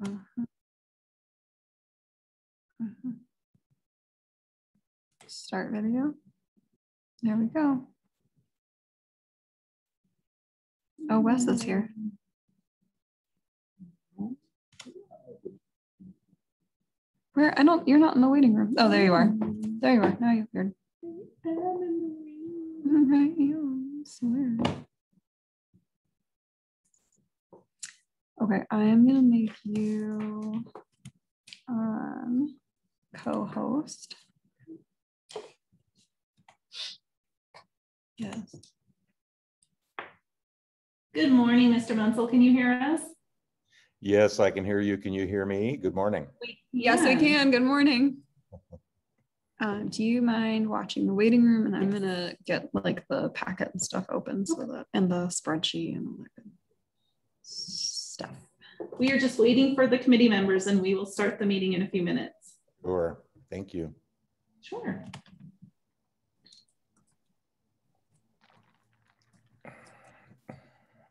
Uh-huh. Uh-huh. Start video. There we go. Oh, Wes is here. Where? You're not in the waiting room. Oh, there you are. There you are. Now you appeared. Right, you swear. Okay, I am gonna make you co-host. Yes. Good morning, Mr. Munsell. Can you hear us? Yes, I can hear you. Can you hear me? Good morning. Yes, we can. Good morning. Do you mind watching the waiting room? And I'm gonna get like the packet and stuff open so that, and the spreadsheet and all that good stuff. We are just waiting for the committee members and we will start the meeting in a few minutes. Sure. Thank you. Sure.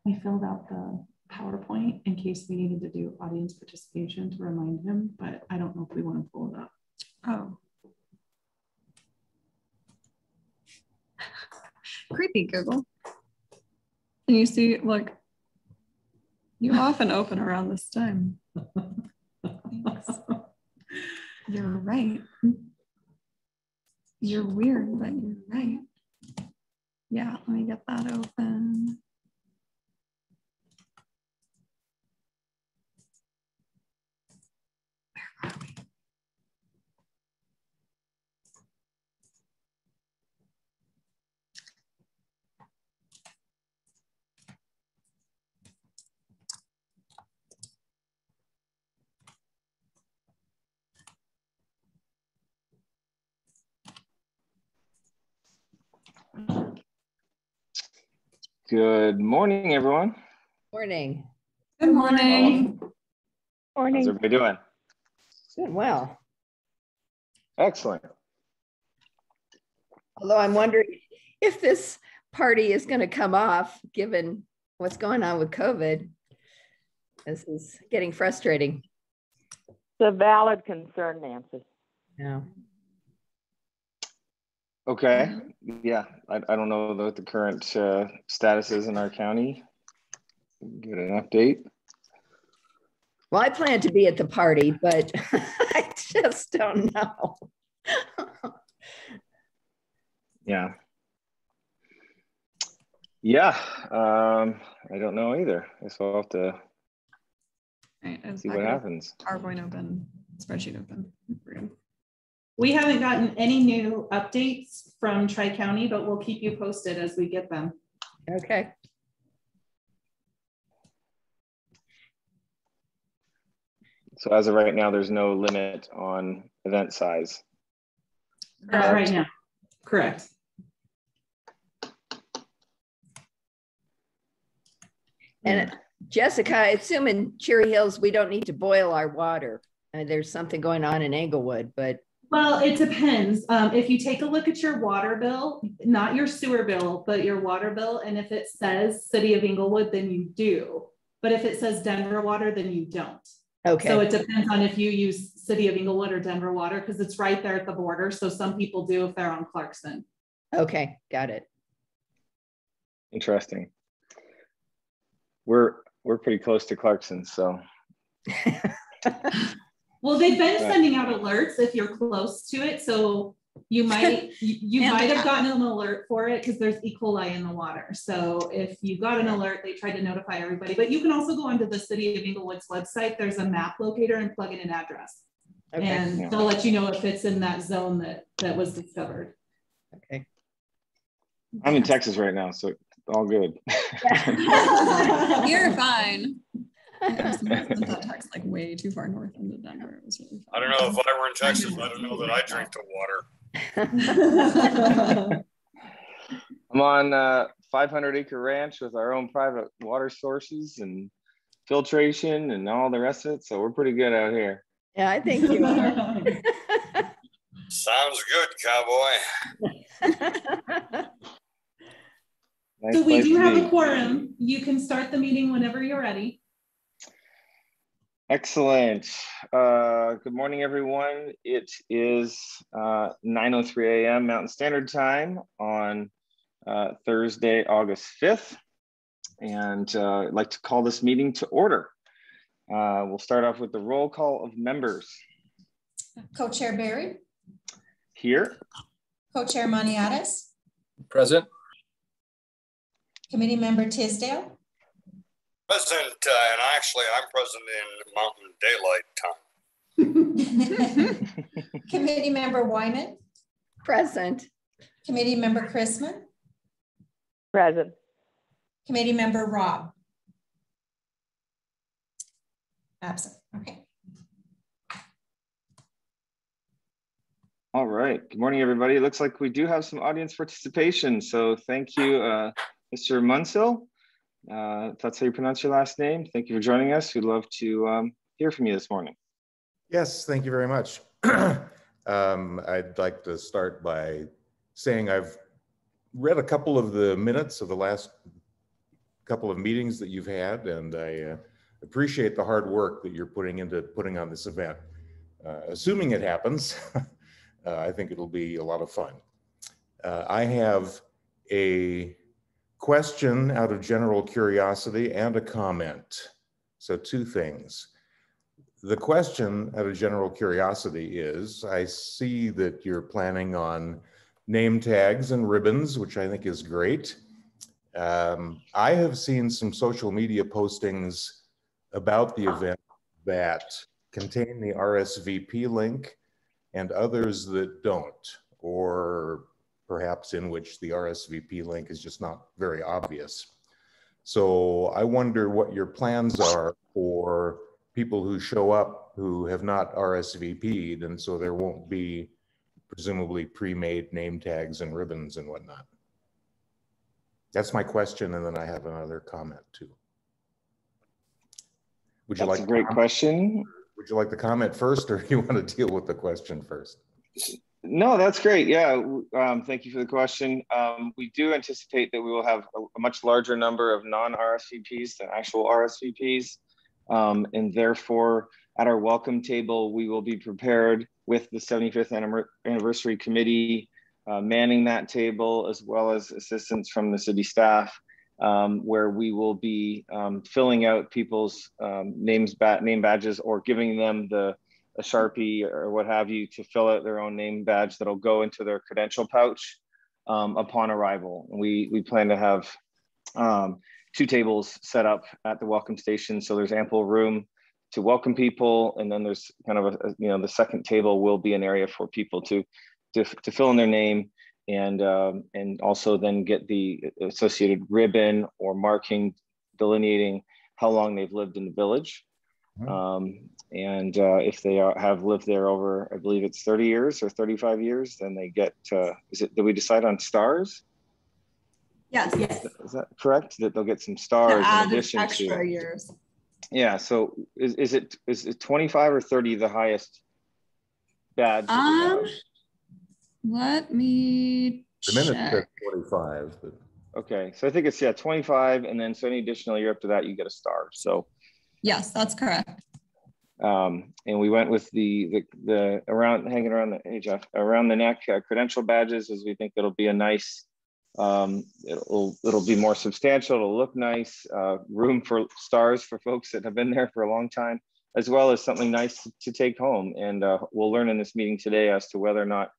I filled out the PowerPoint in case we needed to do audience participation to remind him, but I don't know if we want to pull it up. Oh. Creepy Google. And you see, like, you often open around this time. Thanks. You're right. You're weird, but you're right. Yeah, let me get that open. Where are we? Good morning, everyone. Morning. Good morning. How's everybody doing? Doing well. Excellent. Although I'm wondering if this party is going to come off, given what's going on with COVID. This is getting frustrating. It's a valid concern, Nancy. Yeah. Okay. Yeah, I don't know what the current status is in our county. Get an update. Well, I plan to be at the party, but I just don't know. Yeah. Yeah. I don't know either. I guess we'll have to see what happens. PowerPoint open, spreadsheet open. We haven't gotten any new updates from Tri-County, but we'll keep you posted as we get them. Okay. So as of right now, there's no limit on event size. Right now, correct. And Jessica, I assume in Cherry Hills, we don't need to boil our water. There's something going on in Englewood, but. Well, it depends. If you take a look at your water bill, not your sewer bill, but your water bill, and if it says City of Englewood, then you do. But if it says Denver Water, then you don't. Okay. So it depends on if you use City of Englewood or Denver Water, because it's right there at the border. So some people do if they're on Clarkson. Okay, got it. Interesting. We're pretty close to Clarkson, so. Well, they've been sending out alerts if you're close to it. So you might might have gotten an alert for it because there's E. coli in the water. So if you got an alert, they tried to notify everybody. But you can also go onto the City of Englewood's website. There's a map locator and plug in an address. Okay. And they'll let you know if it's in that zone that was discovered. Okay. I'm in Texas right now, so all good. You're fine. That text like way too far north into Denver. It was really fun. I don't know if I were in Texas, I don't know that I drink the water. I'm on a 500-acre ranch with our own private water sources and filtration and all the rest of it. So we're pretty good out here. Yeah, I think you are. Sounds good, cowboy. Nice So we place do to have be. a quorum. You can start the meeting whenever you're ready. Excellent. Good morning, everyone. It is 9:03 a.m. Mountain Standard Time on Thursday, August 5th. And I'd like to call this meeting to order. We'll start off with the roll call of members. Co-Chair Barry. Here. Co-Chair Maniatis. Present. Committee Member Tisdale. Present, and actually I'm present in Mountain Daylight Time. Committee Member Wyman. Present. Committee Member Chrisman. Present. Committee Member Robb. Absent. Okay. All right. Good morning, everybody. It looks like we do have some audience participation. So thank you, Mr. Munsil. If that's how you pronounce your last name. Thank you for joining us. We'd love to hear from you this morning. Yes, thank you very much. I'd like to start by saying I've read a couple of the minutes of the last couple of meetings that you've had, and I appreciate the hard work that you're putting into putting on this event. Assuming it happens, I think it'll be a lot of fun. I have a question out of general curiosity and a comment. So two things. The question out of general curiosity is, I see that you're planning on name tags and ribbons, which I think is great. I have seen some social media postings about the event that contain the RSVP link and others that don't, or perhaps in which the RSVP link is just not very obvious. So I wonder what your plans are for people who show up who have not RSVP'd, and so there won't be presumably pre-made name tags and ribbons and whatnot. That's my question, and then I have another comment too. Would you That's like a great question. Would you like to comment first, or do you want to deal with the question first? No, that's great. Yeah, thank you for the question. We do anticipate that we will have a much larger number of non-RSVPs than actual RSVPs. And therefore, at our welcome table, we will be prepared with the 75th anniversary committee manning that table, as well as assistance from the city staff, where we will be filling out people's name badges, or giving them a Sharpie or what have you to fill out their own name badge that'll go into their credential pouch upon arrival. And we plan to have 2 tables set up at the welcome station, so there's ample room to welcome people. And then there's kind of the second table will be an area for people to fill in their name, and also then get the associated ribbon or marking delineating how long they've lived in the village. And if they have lived there over, I believe it's 30 years or 35 years, then they get, did we decide on stars? Yes. Is that correct? That they'll get some stars in addition extra to years. Yeah. So is it 25 or 30 the highest badge? Let me The minute check. says 45. But... Okay, so I think it's 25, and then so any additional year up to that, you get a star. So yes, that's correct. And we went with the hanging around the neck credential badges, as we think it'll be a nice. It'll be more substantial. It'll look nice. Room for stars for folks that have been there for a long time, as well as something nice to take home. And we'll learn in this meeting today as to whether or not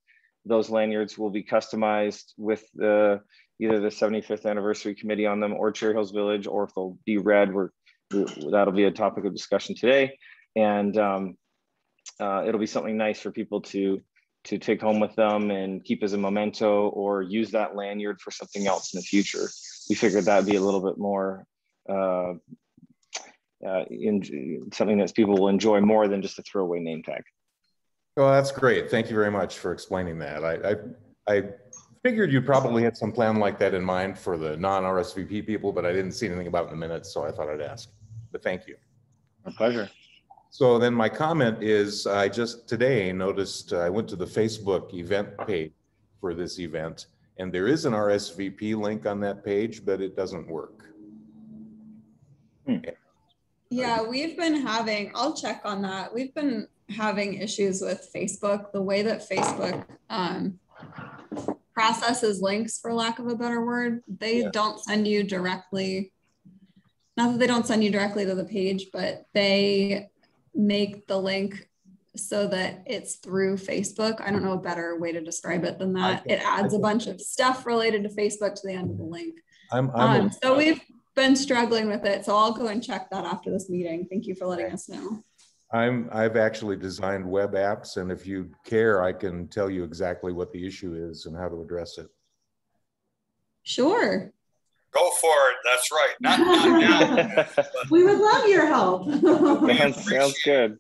those lanyards will be customized with either the 75th anniversary committee on them or Cherry Hills Village, or if they'll be red. That'll be a topic of discussion today. And it'll be something nice for people to take home with them and keep as a memento, or use that lanyard for something else in the future. We figured that'd be a little bit more something that people will enjoy more than just a throwaway name tag. Well, that's great. Thank you very much for explaining that. I figured you probably had some plan like that in mind for the non-RSVP people, but I didn't see anything about it in the minutes, so I thought I'd ask. But thank you. My pleasure. So then my comment is, I just today noticed, I went to the Facebook event page for this event, and there is an RSVP link on that page, but it doesn't work. Yeah, we've been having, I'll check on that. We've been having issues with Facebook, the way that Facebook processes links, for lack of a better word. They don't send you directly, not that they don't send you directly to the page, but they make the link so that it's through Facebook. I don't know a better way to describe it than that. It adds a bunch of stuff related to Facebook to the end of the link. So we've been struggling with it. So I'll go and check that after this meeting. Thank you for letting us know. I've actually designed web apps, and if you care, I can tell you exactly what the issue is and how to address it. Sure. Go for it. That's right. Not now. We would love your help. Sounds good.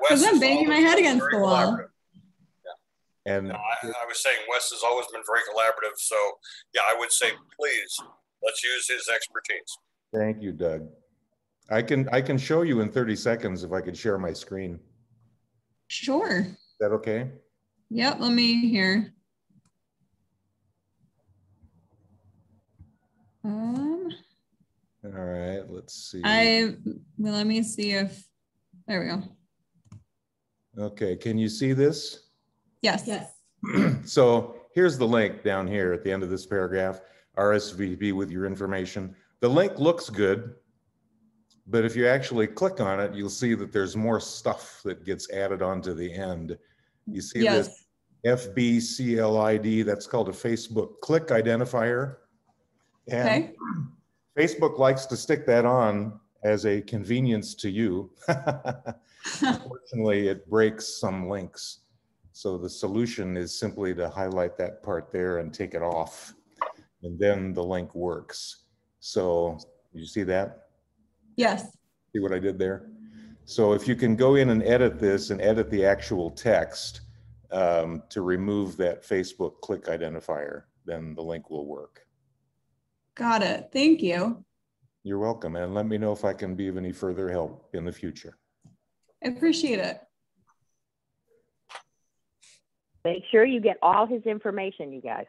Because I'm banging my head against the wall. Yeah. And I was saying Wes has always been very collaborative. So yeah, I would say, please, let's use his expertise. Thank you, Doug. I can show you in 30 seconds if I could share my screen. Sure. Is that okay? Yep, let me hear. All right, let's see. Let me see if, there we go. Okay, can you see this? Yes. Yes. So here's the link down here at the end of this paragraph, RSVP with your information. The link looks good, but if you actually click on it, you'll see that there's more stuff that gets added onto the end. You see this FBCLID, that's called a Facebook click identifier. And Facebook likes to stick that on as a convenience to you. Unfortunately, it breaks some links. So the solution is simply to highlight that part there and take it off. And then the link works. So you see that? Yes. See what I did there? So if you can go in and edit this and edit the actual text to remove that Facebook click identifier, then the link will work. Got it. Thank you. You're welcome. And let me know if I can be of any further help in the future. I appreciate it. Make sure you get all his information, you guys.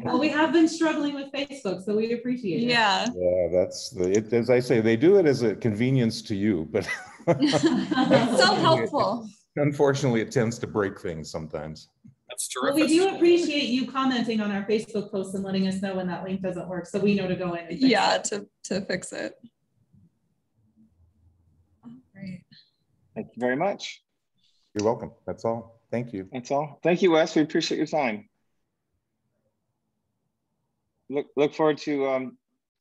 Well, we have been struggling with Facebook, so we appreciate it. Yeah. Yeah, that's as I say, they do it as a convenience to you, but It's so helpful. Unfortunately, it tends to break things sometimes. That's terrific. Well, we do appreciate you commenting on our Facebook posts and letting us know when that link doesn't work, so we know to go in and fix it. to fix it. All right. Thank you very much. You're welcome. That's all. Thank you. That's all. Thank you, Wes. We appreciate your time. Look forward to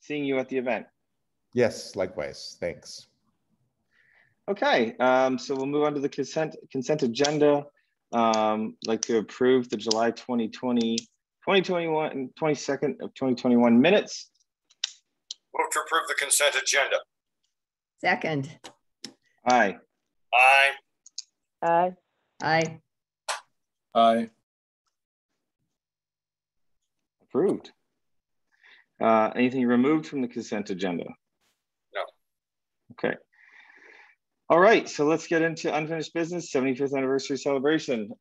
seeing you at the event. Yes, likewise. Thanks. Okay, so we'll move on to the consent agenda. Like to approve the July 2021, 22nd of 2021 minutes. Move to approve the consent agenda. Second. Aye. Aye. Aye. Aye. Aye. Approved. Anything removed from the consent agenda? No. Okay. All right, so let's get into unfinished business, 75th anniversary celebration.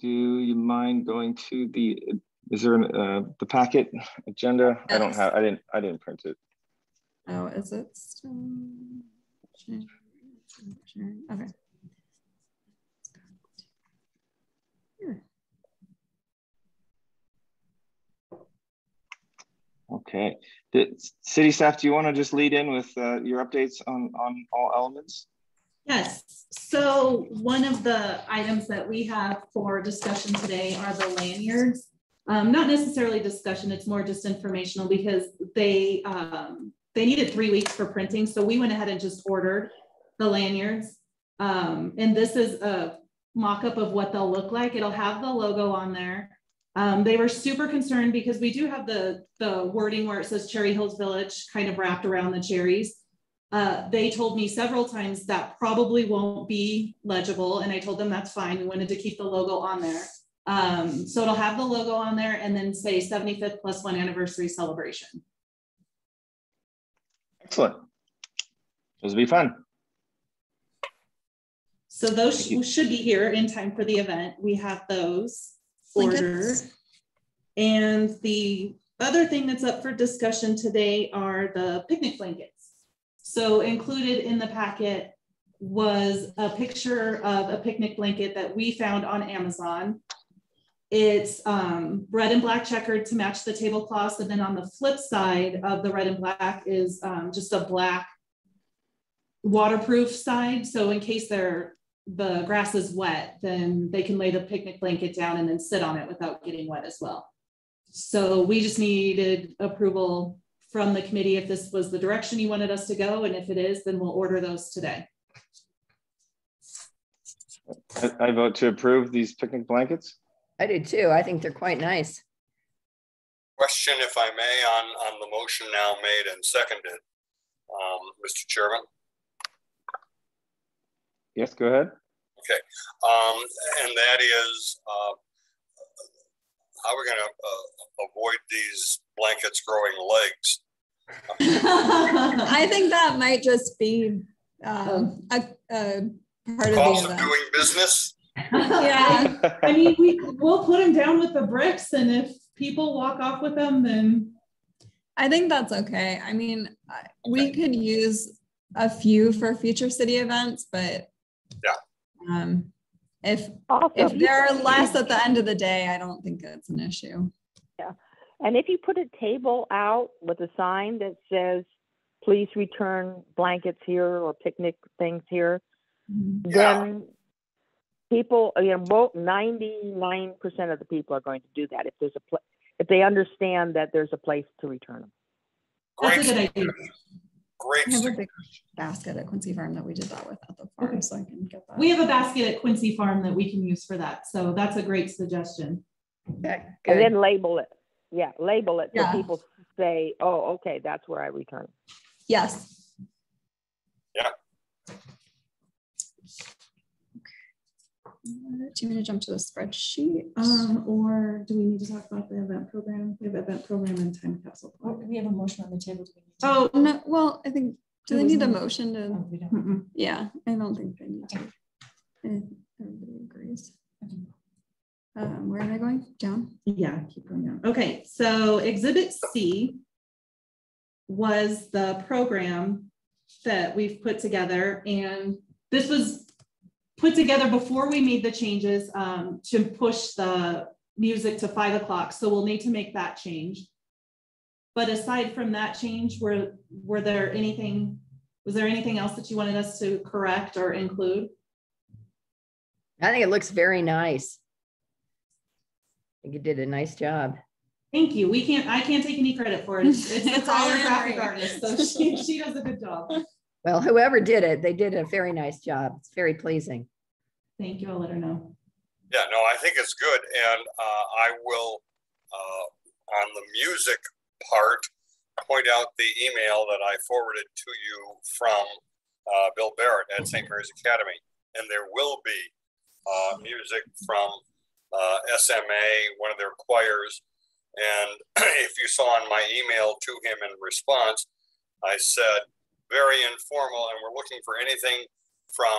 Do you mind going to the, is there the packet agenda? Yes. I didn't print it. Oh, is it still? Okay. Here. Okay. City staff, do you want to just lead in with your updates on all elements? Yes. So one of the items that we have for discussion today are the lanyards. Not necessarily discussion, it's more just informational because they needed 3 weeks for printing. So we went ahead and just ordered the lanyards. And this is a mock-up of what they'll look like. It'll have the logo on there. They were super concerned because we do have the wording where it says Cherry Hills Village kind of wrapped around the cherries. They told me several times that probably won't be legible. And I told them that's fine. We wanted to keep the logo on there. So it'll have the logo on there and then say 75th +1 anniversary celebration. Excellent. Those will be fun. So those should be here in time for the event. We have those ordered. And the other thing that's up for discussion today are the picnic blankets. So included in the packet was a picture of a picnic blanket that we found on Amazon. It's red and black checkered to match the tablecloths. And then on the flip side of the red and black is just a black waterproof side. So in case the grass is wet, then they can lay the picnic blanket down and then sit on it without getting wet as well. So we just needed approval from the committee if this was the direction you wanted us to go. And if it is, then we'll order those today. I vote to approve these picnic blankets. I do too. I think they're quite nice. Question, if I may, on the motion now made and seconded, Mr. Chairman. Yes, go ahead. Okay, and that is, how are we going to avoid these blankets growing legs? I think that might just be a part of the cost of event. doing business. Yeah. I mean, we'll put them down with the bricks, and if people walk off with them, then I think that's okay. I mean, we could use a few for future city events, but yeah. If Also, there are less at the end of the day, I don't think it's an issue. yeah. And if you put a table out with a sign that says, please return blankets here or picnic things here, then people, you know, 99% of the people are going to do that if there's if they understand that there's a place to return them. that's a good idea. Great. I have a big basket at Quincy Farm that we did that with at the farm, so I can get that. We have a basket at Quincy Farm that we can use for that. So that's a great suggestion. Okay, And then label it. Yeah, label it so Yeah. people say, oh, okay, that's where I return. Yes. Yeah. Do you want to jump to the spreadsheet? Or do we need to talk about the event program? We have event program and time capsule. We have a motion on the table. Do we need to? Oh, no. Well, I think, do they need a motion to? Oh, we don't. Yeah, I don't think they need to. Everybody agrees. Where am I going? Down? Yeah, keep going down. Okay, so Exhibit C was the program that we've put together, and this was put together before we made the changes to push the music to 5 o'clock. So we'll need to make that change. But aside from that change, was there anything else that you wanted us to correct or include? I think it looks very nice. I think you did a nice job. Thank you. I can't take any credit for it. It's all our graphic artist, so she does a good job. Well, whoever did it, they did a very nice job. It's very pleasing. Thank you. I'll let her know. Yeah, no, I think it's good. And I will, on the music part, point out the email that I forwarded to you from Bill Barrett at St. Mary's Academy. And there will be music from SMA, one of their choirs. And if you saw in my email to him in response, I said, very informal, and we're looking for anything from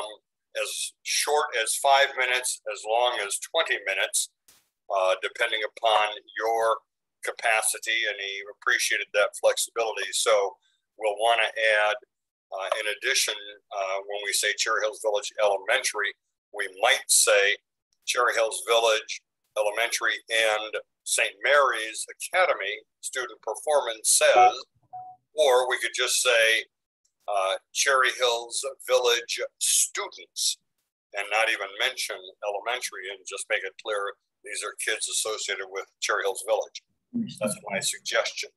as short as 5 minutes, as long as 20 minutes, depending upon your capacity, and he appreciated that flexibility. So we'll want to add, in addition, when we say Cherry Hills Village Elementary, we might say Cherry Hills Village Elementary and St. Mary's Academy student performance says, or we could just say Cherry Hills Village students and not even mention elementary and just make it clear these are kids associated with Cherry Hills Village. That's my suggestion.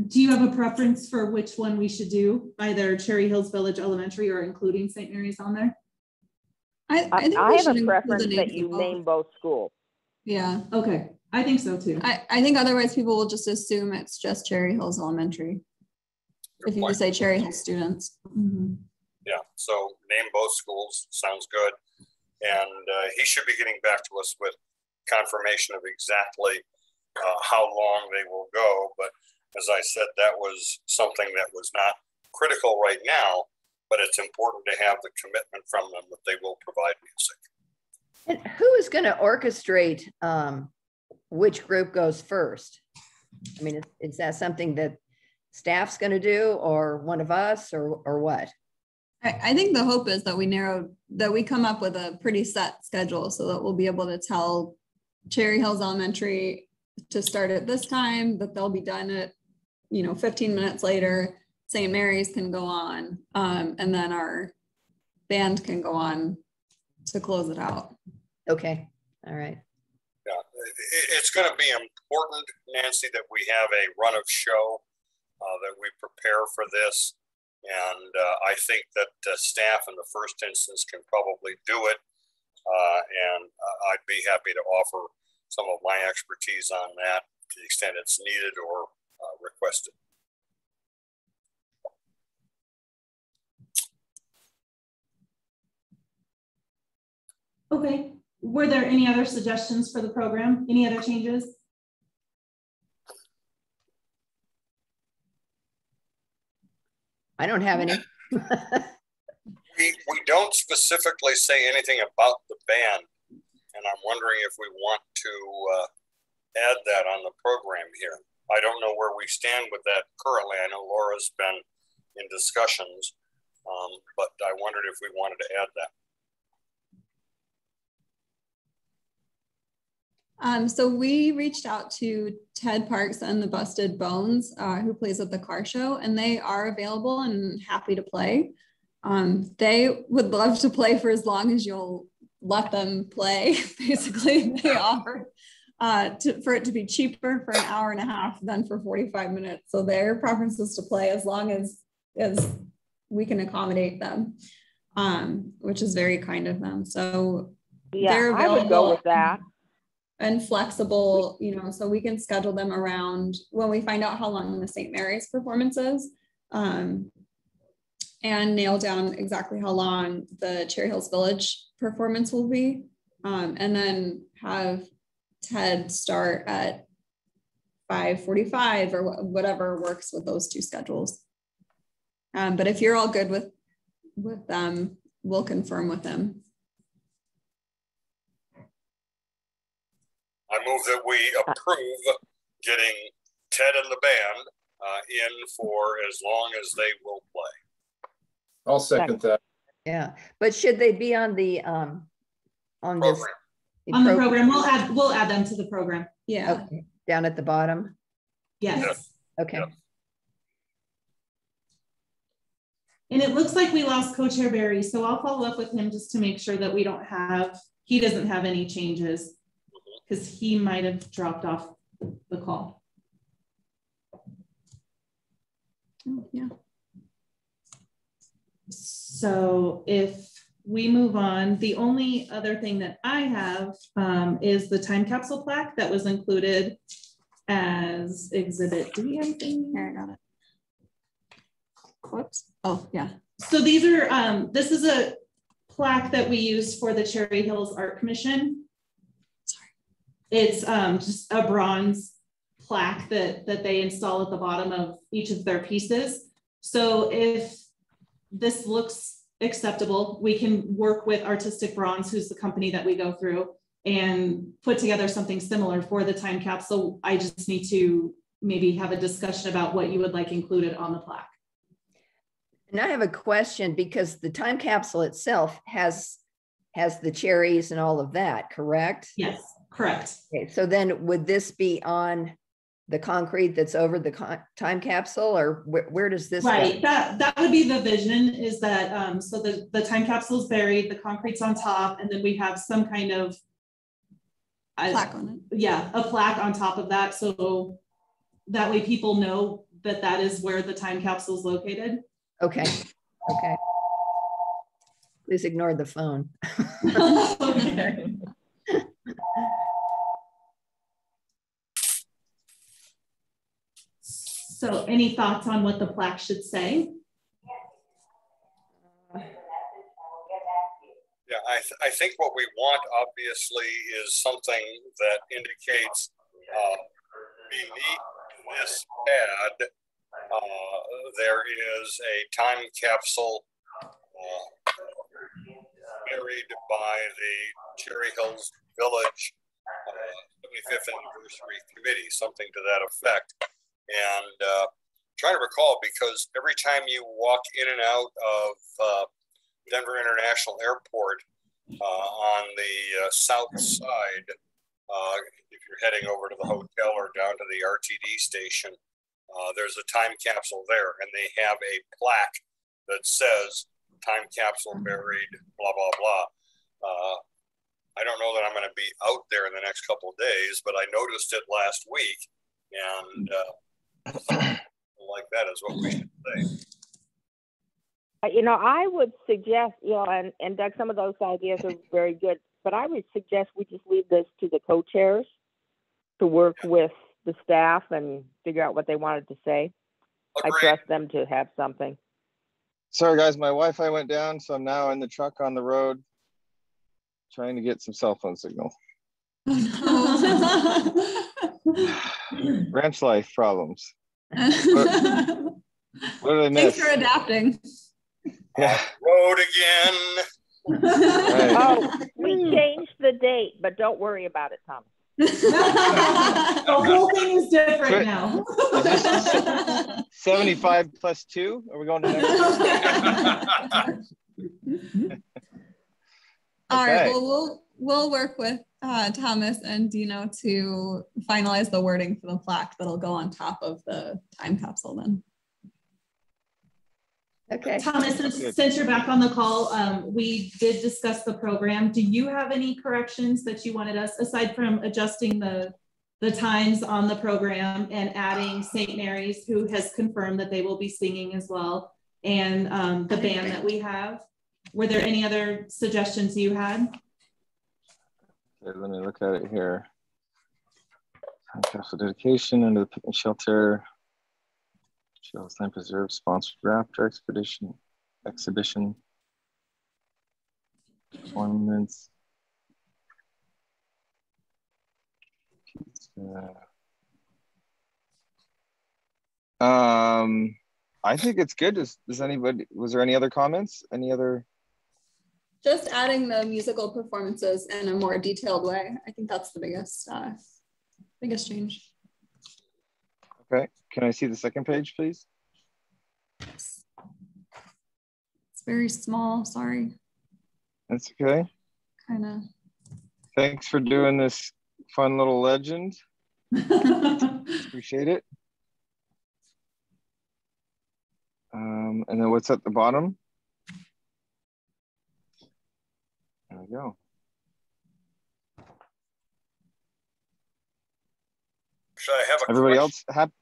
Do you have a preference for which one we should do? Either Cherry Hills Village Elementary or including St. Mary's on there? I think I we have should a include preference the that names you of both. name both schools. Yeah. Okay, I think so too. I think otherwise people will just assume it's just Cherry Hills Elementary. If you just say Cherry Hills students. Mm-hmm. Yeah, so name both schools, sounds good. And he should be getting back to us with confirmation of exactly how long they will go. But as I said, that was something that was not critical right now, but it's important to have the commitment from them that they will provide music. And who who's going to orchestrate which group goes first? I mean, is that something that staff's going to do, or one of us, or what? I think the hope is that we come up with a pretty set schedule so that we'll be able to tell Cherry Hills Elementary to start at this time, that they'll be done at, 15 minutes later. St. Mary's can go on, and then our band can go on to close it out. Okay, all right. Yeah, it's going to be important, Nancy, that we have a run of show, that we prepare for this. And I think that staff in the first instance can probably do it. And I'd be happy to offer some of my expertise on that to the extent it's needed or requested. Okay. Were there any other suggestions for the program? Any other changes? I don't have any. we don't specifically say anything about the band, and I'm wondering if we want to add that on the program here. I don't know where we stand with that currently. I know Laura's been in discussions, but I wondered if we wanted to add that. So we reached out to Ted Parks and the Busted Bones, who plays at the car show, and they are available and happy to play. They would love to play for as long as you'll let them play. Basically, they offer for it to be cheaper for an hour and a half than for 45 minutes. So their preference is to play as long as we can accommodate them, which is very kind of them. So yeah, I would go with that. And flexible, so we can schedule them around when we find out how long the St. Mary's performance is, and nail down exactly how long the Cherry Hills Village performance will be, and then have Ted start at 5:45 or whatever works with those two schedules. But if you're all good with them, we'll confirm with them. I move that we approve getting Ted and the band in for as long as they will play. I'll second that. Yeah, but should they be on the on the program? We'll add them to the program. Yeah. Okay. Down at the bottom. Yes. Okay. Yes. And it looks like we lost Co-Chair Barry, so I'll follow up with him just to make sure that he doesn't have any changes, because he might have dropped off the call. Oh, yeah. So if we move on, the only other thing that I have is the time capsule plaque that was included as exhibit. Do we have anything? Here, I got it. Whoops. Oh, yeah. So these are, this is a plaque that we use for the Cherry Hills Art Commission. Sorry. It's just a bronze plaque that they install at the bottom of each of their pieces. So if this looks acceptable, we can work with Artistic Bronze, who's the company that we go through, and put together something similar for the time capsule. I just need to maybe have a discussion about what you would like included on the plaque. And I have a question, because the time capsule itself has the cherries and all of that, correct? Yes, correct. Okay, so then would this be on the concrete that's over the time capsule, or where does this right go? That would be the vision, is that so the time capsule is buried, the concrete's on top, and then we have some kind of Plaque on it. Yeah, a plaque on top of that, so that way people know that that is where the time capsule is located. Okay. Okay. Please ignore the phone. Okay. So any thoughts on what the plaque should say? Yeah, I think what we want, obviously, is something that indicates beneath this pad, there is a time capsule buried buried by the Cherry Hills Village 75th Anniversary Committee, something to that effect. And trying to recall, because every time you walk in and out of Denver International Airport on the south side, if you're heading over to the hotel or down to the RTD station, there's a time capsule there, and they have a plaque that says time capsule buried, blah, blah, blah. I don't know that I'm going to be out there in the next couple of days, but I noticed it last week, and like that is what we should say. You know, I would suggest, you know, and Doug, some of those ideas are very good, but I would suggest we just leave this to the co-chairs to work with the staff and figure out what they wanted to say. Agreed. I trust them to have something. Sorry guys, my Wi-Fi went down, so I'm now in the truck on the road trying to get some cell phone signal. Ranch life problems. What did I miss? Thanks for adapting. Yeah. Road again. Right. Oh, we changed the date, but don't worry about it, Tom. The whole thing is different now. 75 plus 2? Are we going to next year? All right, Okay. well, we'll work with Thomas and Dino to finalize the wording for the plaque that'll go on top of the time capsule then. Okay. Thomas, since you're back on the call, we did discuss the program. Do you have any corrections that you wanted us, aside from adjusting the times on the program and adding St. Mary's, who has confirmed that they will be singing as well, and the band that we have? Were there any other suggestions you had? Okay, let me look at it here. Time capsule dedication under the picnic shelter. Shells Time Preserve sponsored raptor expedition exhibition. Performance. I think it's good. Does anybody, was there any other comments? Any other? Just adding the musical performances in a more detailed way. I think that's the biggest change. Okay, can I see the second page, please? It's very small, sorry. That's okay. Kind of. Thanks for doing this fun little legend. Appreciate it. And then what's at the bottom? There we go. Should I have a Everybody question? else happy?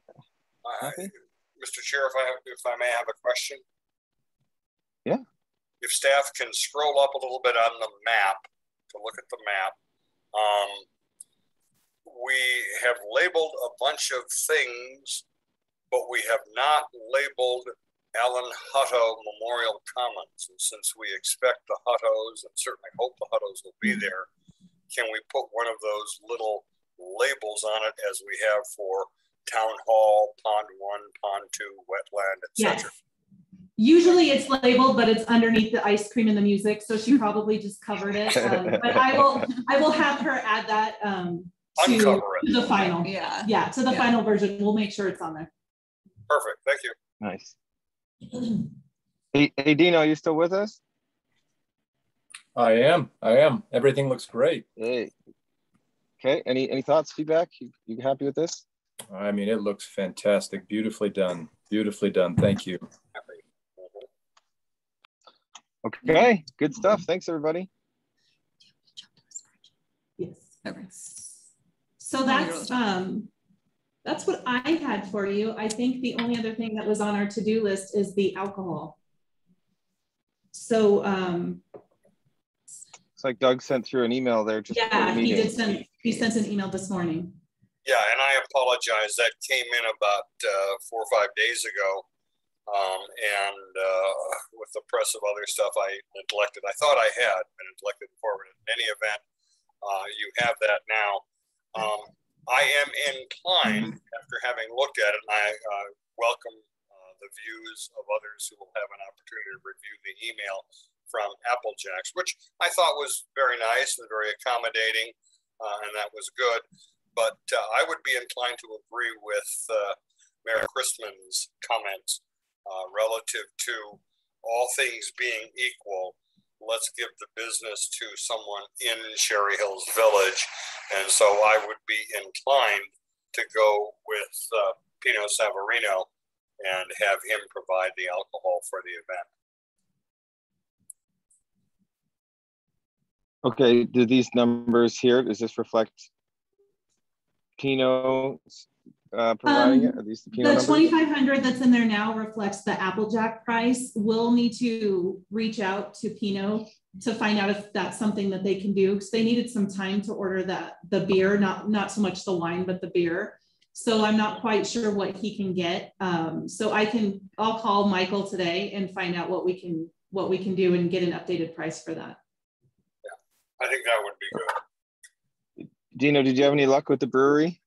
Mr. Chair, if I may have a question? Yeah. If staff can scroll up a little bit on the map to look at the map, we have labeled a bunch of things, but we have not labeled Alan Hutto Memorial Commons. And since we expect the Huttos and certainly hope the Huttos will be there, can we put one of those little labels on it as we have for Town Hall, Pond 1, Pond 2, Wetland, etc.? Yes. Usually it's labeled, but it's underneath the ice cream and the music, so she probably just covered it. But I will have her add that to the final. Yeah, to the final version. We'll make sure it's on there. Perfect. Thank you. Nice. Hey, Dino, are you still with us? I am. Everything looks great. Hey. Okay. Any thoughts, feedback? You happy with this? I mean, it looks fantastic. Beautifully done. Beautifully done. Thank you. Okay. Good stuff. Thanks, everybody. Yes. Okay. So that's what I had for you. I think the only other thing that was on our to-do list is the alcohol. So it's like Doug sent through an email there. Just yeah, he did send. He sent an email this morning. Yeah, and I apologize. That came in about 4 or 5 days ago, and with the press of other stuff, I neglected. I thought I had been neglected before, but in any event, you have that now. I am inclined, after having looked at it, and I welcome the views of others who will have an opportunity to review the email from Applejacks, which I thought was very nice and very accommodating, and that was good. But I would be inclined to agree with Mayor Christman's comments relative to all things being equal. Let's give the business to someone in Sherry Hills Village. And so I would be inclined to go with Pino Savarino and have him provide the alcohol for the event. Okay, do these numbers here, does this reflect Pino providing it? Are these the Pino numbers? 2,500 that's in there now reflects the Applejack price. We'll need to reach out to Pino to find out if that's something that they can do, because they needed some time to order the beer, not so much the wine, but the beer. So I'm not quite sure what he can get. So I'll call Michael today and find out what we can do and get an updated price for that. Yeah, I think that would be good. Dino, did you have any luck with the brewery?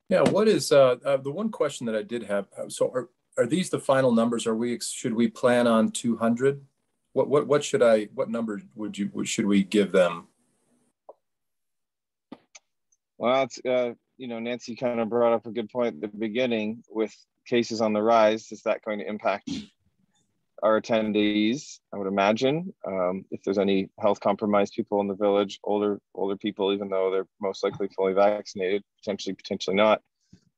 Yeah, what is the one question that I did have? So are these the final numbers? Should we plan on 200? What number should we give them? Well, it's Nancy kind of brought up a good point at the beginning with cases on the rise. Is that going to impact our attendees? I would imagine if there's any health compromised people in the village, older people, even though they're most likely fully vaccinated, potentially not,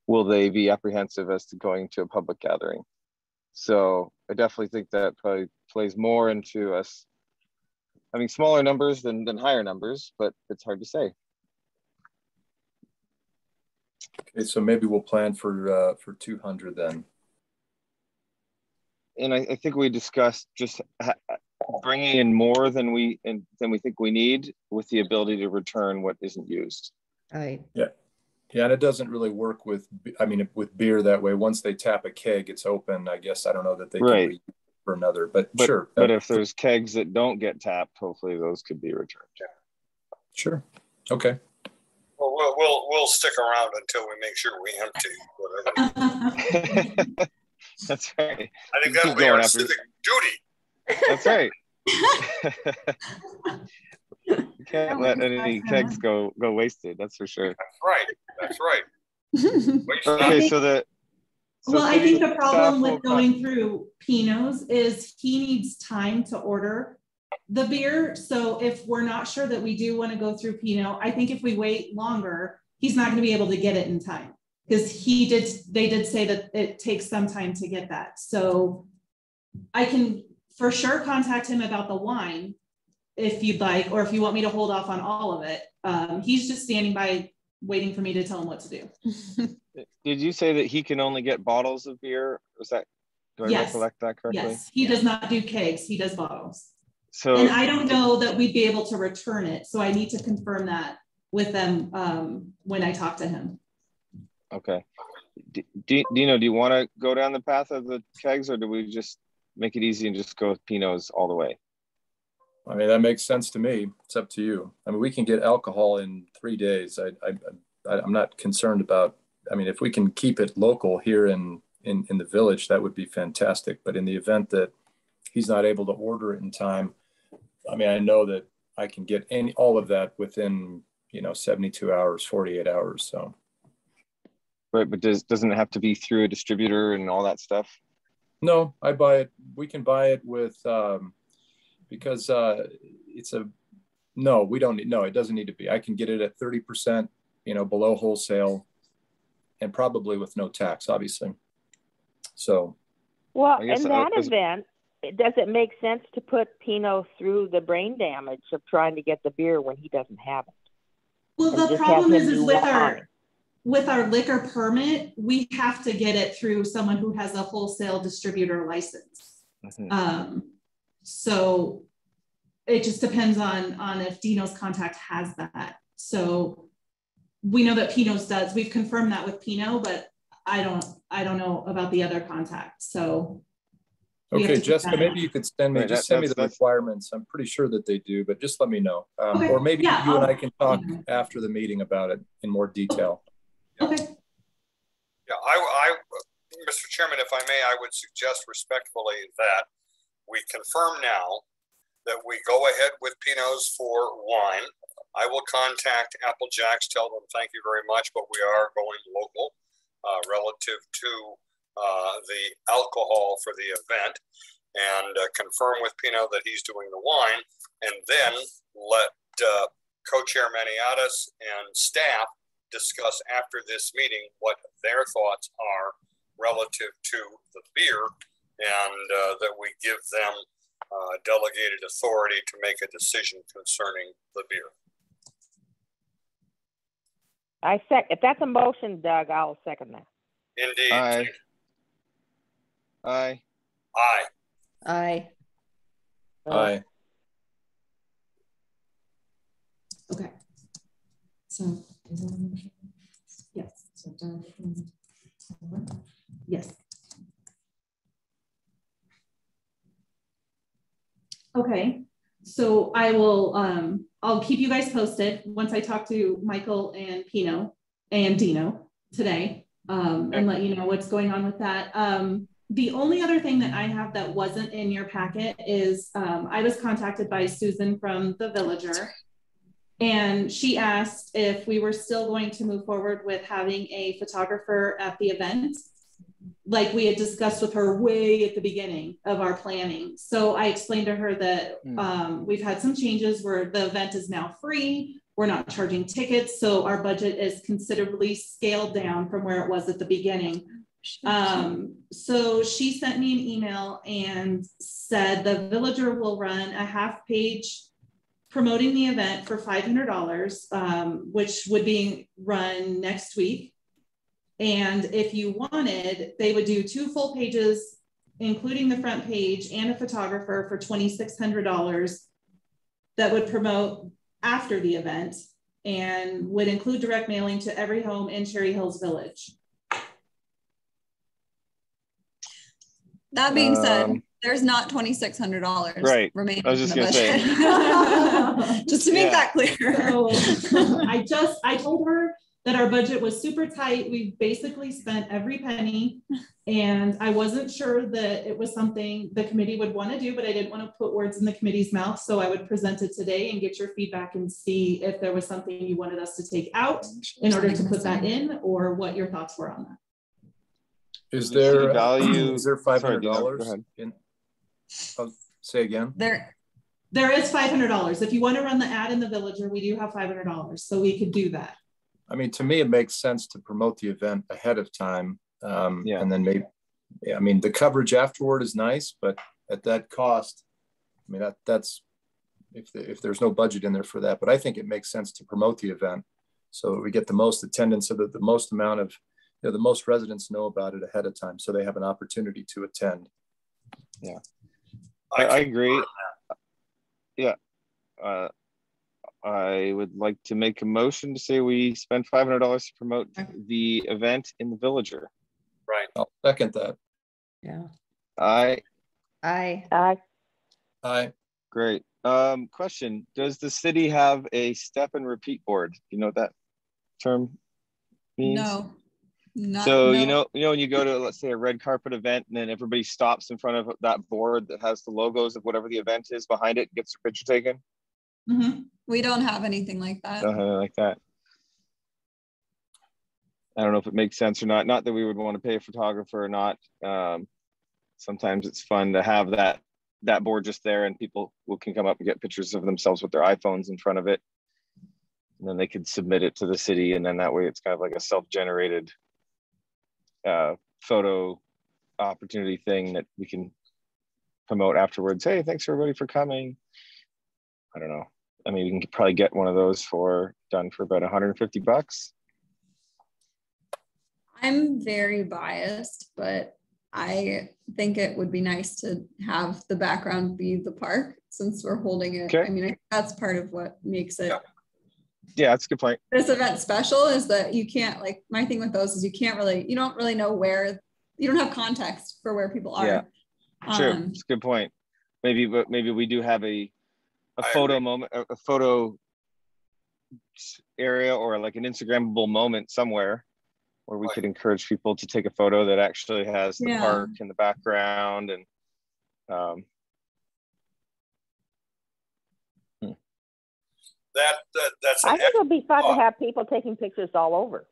will they be apprehensive as to going to a public gathering? So I definitely think that probably plays more into us having smaller numbers than higher numbers, but it's hard to say. Okay, so maybe we'll plan for 200 then. And I think we discussed just bringing in more than we think we need, with the ability to return what isn't used. Right. Yeah, and it doesn't really work with beer that way. Once they tap a keg, it's open. I guess I don't know that they can reuse for another, but sure. But if there's kegs that don't get tapped, hopefully those could be returned. Sure. Okay. Well, we'll stick around until we make sure we empty whatever. That's right. I think that'll be our civic duty. That's right. You can't let any kegs go wasted. That's for sure. That's right. Okay, I think the problem with going through Pino's is he needs time to order the beer. So if we're not sure that we do want to go through Pino, I think if we wait longer, he's not going to be able to get it in time, because they did say that it takes some time to get that. So I can for sure contact him about the wine if you'd like, or if you want me to hold off on all of it. He's just standing by waiting for me to tell him what to do. Did you say that he can only get bottles of beer? Do I recollect that correctly? Yes, he does not do kegs, he does bottles. So, and I don't know that we'd be able to return it. So I need to confirm that with them when I talk to him. Okay. Dino, do you want to go down the path of the kegs, or do we just make it easy and just go with Pino's all the way? I mean, that makes sense to me. It's up to you. I mean, we can get alcohol in 3 days. I'm not concerned about, if we can keep it local here in the village, that would be fantastic. But in the event that he's not able to order it in time, I know that I can get all of that within, 72 hours, 48 hours. So. Right, but doesn't it have to be through a distributor and all that stuff? No, I buy it. We can buy it with, because we don't need, it doesn't need to be. I can get it at 30%, below wholesale, and probably with no tax, obviously. So. Well, in that event, does it make sense to put Pino through the brain damage of trying to get the beer when he doesn't have it? Well, the problem is with our liquor permit, we have to get it through someone who has a wholesale distributor license. Mm-hmm. So it just depends on if Dino's contact has that. So we know that Pino's does. We've confirmed that with Pino, but I don't know about the other contact. So okay, Jessica, maybe you could send me the requirements. I'm pretty sure that they do, but just let me know. Okay. Or maybe you and I can talk after the meeting about it in more detail. Okay. Yeah, I Mr. Chairman, if I may, I would suggest respectfully that we confirm now that we go ahead with Pinots for wine. I will contact Applejacks, tell them thank you very much, but we are going local relative to the alcohol for the event, and confirm with Pino that he's doing the wine, and then let co-chair Maniatis and staff discuss after this meeting what their thoughts are relative to the beer, and that we give them delegated authority to make a decision concerning the beer. If that's a motion, Doug, I'll second that. Indeed. Aye. Aye. Aye. Aye. Aye. Okay. So is that a motion? Yes. So Doug. Yes. Okay, so I will, I'll keep you guys posted once I talk to Michael and Pino and Dino today, and let you know what's going on with that. The only other thing that I have that wasn't in your packet is I was contacted by Susan from The Villager, and she asked if we were still going to move forward with having a photographer at the event, like we had discussed with her way at the beginning of our planning. So I explained to her that we've had some changes where the event is now free. We're not charging tickets. So our budget is considerably scaled down from where it was at the beginning. So she sent me an email and said the Villager will run a half page promoting the event for $500, which would be run next week. And if you wanted, they would do 2 full pages, including the front page and a photographer for $2,600 that would promote after the event and would include direct mailing to every home in Cherry Hills Village. That being said, there's not $2,600 right remaining. I was just in the gonna budget. Just to make that clear. So I told her that our budget was super tight. We basically spent every penny, and I wasn't sure that it was something the committee would want to do, but I didn't want to put words in the committee's mouth. So I would present it today and get your feedback and see if there was something you wanted us to take out in order to put that in, or what your thoughts were on that. Is there value? Is there $500 in? I'll say again. There is $500. If you want to run the ad in the Villager, we do have $500, so we could do that. I mean, to me, it makes sense to promote the event ahead of time, and then maybe. I mean, the coverage afterward is nice, but at that cost, I mean, that's if there's no budget in there for that. But I think it makes sense to promote the event so that we get the most attendance, so that the most amount of the most residents know about it ahead of time, so they have an opportunity to attend. Yeah, I agree. Yeah, I would like to make a motion to say we spend $500 to promote the event in the Villager. Right. I'll second that. Yeah. Aye. Aye. Aye. Aye. Great. Question: does the city have a step and repeat board? Do you know what that term means? No. So you know when you go to, let's say, a red carpet event, and then everybody stops in front of that board that has the logos of whatever the event is behind it, gets their picture taken. Mm-hmm. We don't have anything like that. Like that. I don't know if it makes sense or not. Not that we would want to pay a photographer or not. Sometimes it's fun to have that board just there, and people can come up and get pictures of themselves with their iPhones in front of it, and then they could submit it to the city, and then that way it's kind of like a self-generated photo opportunity thing that we can promote afterwards. Hey, thanks everybody for coming. I don't know. I mean, we can probably get one of those done for about $150. I'm very biased, but I think it would be nice to have the background be the park, since we're holding it. Okay. I mean, that's part of what makes it. Yeah, that's a good point. This event special is that you can't, like, my thing with those is you don't really know where, you don't have context for where people are. Yeah, sure. It's a good point. Maybe we do have a photo moment, a photo area, or like an Instagrammable moment somewhere where we could encourage people to take a photo that actually has the park in the background, and That's I think it would be fun to have people taking pictures all over.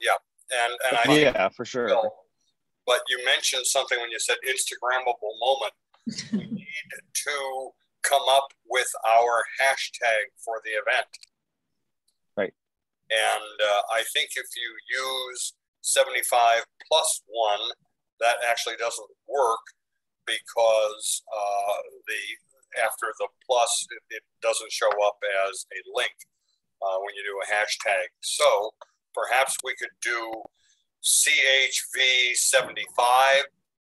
Yeah, and I think, yeah, for sure. But you mentioned something when you said Instagrammable moment. We need to come up with our hashtag for the event. Right. And I think if you use 75+1, that actually doesn't work because after the plus, it doesn't show up as a link when you do a hashtag. So perhaps we could do CHV75,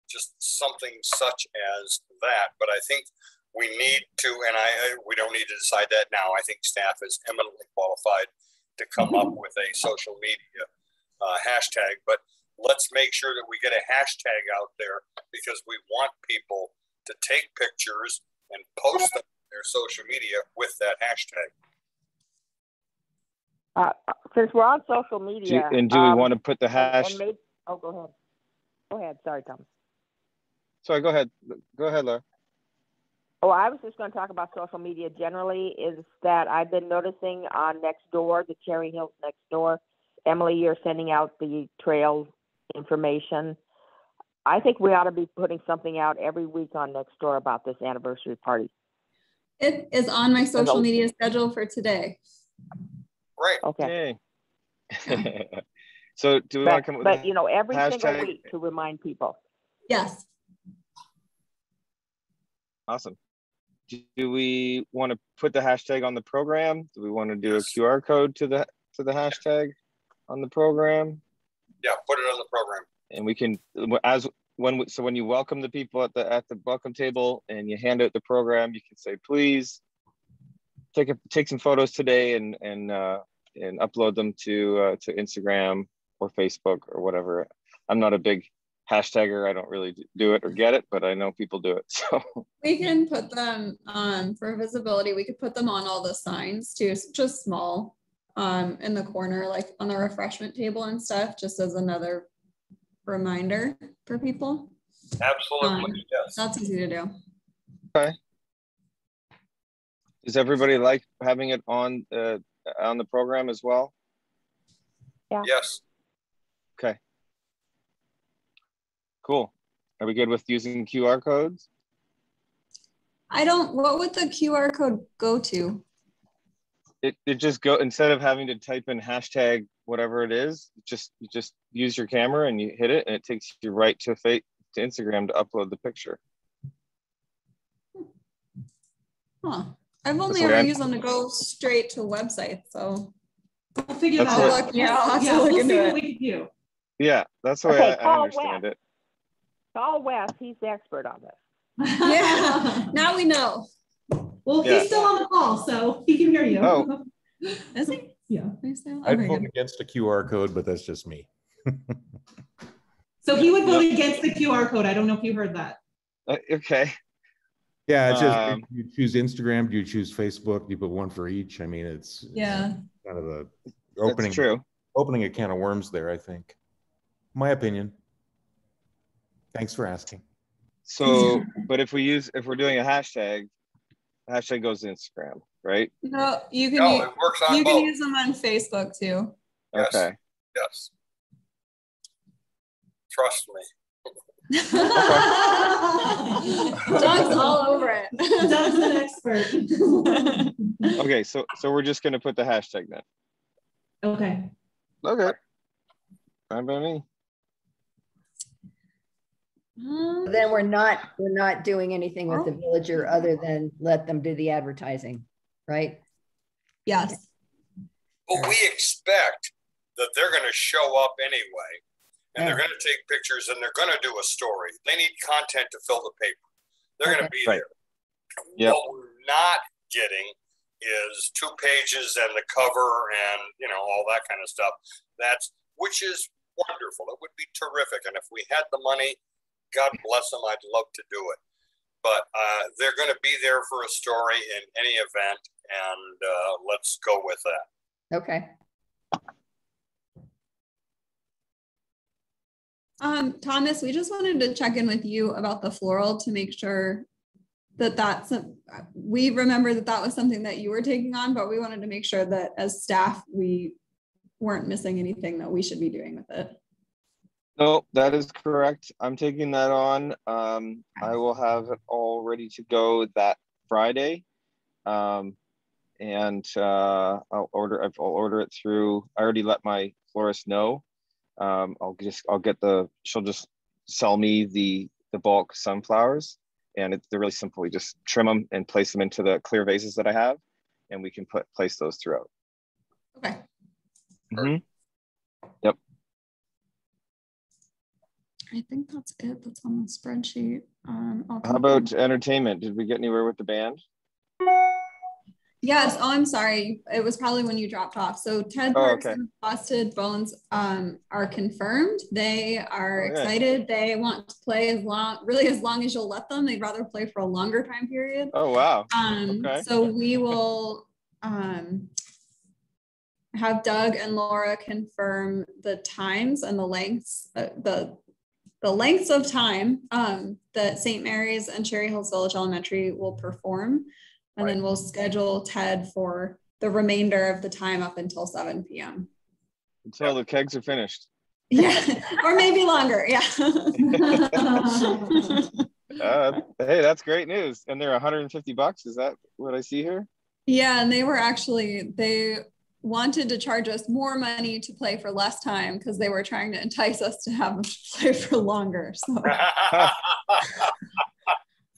just something such as that. But I think we need to, and we don't need to decide that now. I think staff is eminently qualified to come up with a social media hashtag. But let's make sure that we get a hashtag out there because we want people to take pictures and post them on their social media with that hashtag. Since we're on social media, do we want to put the hashtag? Oh, go ahead. Go ahead. Sorry, Tom. Sorry, go ahead. Go ahead, Laura. Oh, I was just going to talk about social media generally. Is that I've been noticing on Nextdoor, the Cherry Hills Nextdoor. Emily, you're sending out the trail information. I think we ought to be putting something out every week on Nextdoor about this anniversary party. It is on my social media schedule for today. Great. Okay. Yeah. So do we want to come up with but you know, every hashtag? single week to remind people. Yes. Awesome. Do we want to put the hashtag on the program? Do we want to do a QR code to the hashtag on the program? Yeah, put it on the program. And we can when you welcome the people at the welcome table and you hand out the program, you can say, please take some photos today and upload them to Instagram or Facebook or whatever. I'm not a big hashtagger. I don't really do it or get it, but I know people do it. So we can put them for visibility. We could put them on all the signs too, just small in the corner, like on the refreshment table and stuff, just as another reminder for people. Absolutely, yes. That's easy to do. Okay. Does everybody like having it on the program as well? Yeah. Yes. Okay. Cool. Are we good with using QR codes? What would the QR code go to? It just go, instead of having to type in hashtag whatever it is, you just use your camera and you hit it and it takes you right to Instagram to upload the picture. Huh. I've only ever used them to go straight to websites, so we'll figure that out. We'll see what we can do. Yeah, that's the way I understand it. Call Wes, he's the expert on this. Yeah, now we know. Well, he's still on the call, so he can hear you. Oh. Is he? Yeah. I'd vote against a QR code, but that's just me. So he would vote against the QR code. I don't know if you heard that. Okay. Yeah, it's just you choose Instagram, do you choose Facebook, do you put one for each? I mean, it's kind of a opening a can of worms there, I think. My opinion. Thanks for asking. So, but if we're doing a hashtag, the hashtag goes to Instagram, right? No, it works on both. You can use them on Facebook too. Yes. Okay. Yes. Trust me. Doug's all over it. Doug's an expert. Okay, so we're just gonna put the hashtag then. Okay. Okay. Fine by me. Then we're not doing anything with the villager other than let them do the advertising, right? Yes. But we expect that they're going to show up anyway, and they're going to take pictures, and they're going to do a story. They need content to fill the paper. They're going to be there. Yep. What we're not getting is 2 pages and the cover and all that kind of stuff. Which is wonderful. It would be terrific, and if we had the money, God bless them, I'd love to do it. But they're going to be there for a story in any event, and let's go with that. Okay. Thomas, we just wanted to check in with you about the floral to make sure we remember that was something that you were taking on, but we wanted to make sure that as staff, we weren't missing anything that we should be doing with it. No, that is correct. I'm taking that on. I will have it all ready to go that Friday. And I'll order it through. I already let my florist know. She'll just sell me the bulk sunflowers, and they're really simple. We just trim them and place them into the clear vases that I have, and we can place those throughout. Okay. Mm-hmm. Yep. I think that's it. That's on the spreadsheet. How about entertainment? Did we get anywhere with the band? Yes. Oh, I'm sorry. It was probably when you dropped off. So Ted Parks and Busted Bones are confirmed. They are excited. They want to play as long as you'll let them. They'd rather play for a longer time period. Oh, wow. So we will have Doug and Laura confirm the times and the lengths, the lengths of time that St. Mary's and Cherry Hills Village Elementary will perform. And then we'll schedule Ted for the remainder of the time up until 7 p.m. Until the kegs are finished. Yeah, or maybe longer, yeah. Hey, that's great news. And they're $150. Is that what I see here? Yeah, and they wanted to charge us more money to play for less time because they were trying to entice us to have them play for longer. So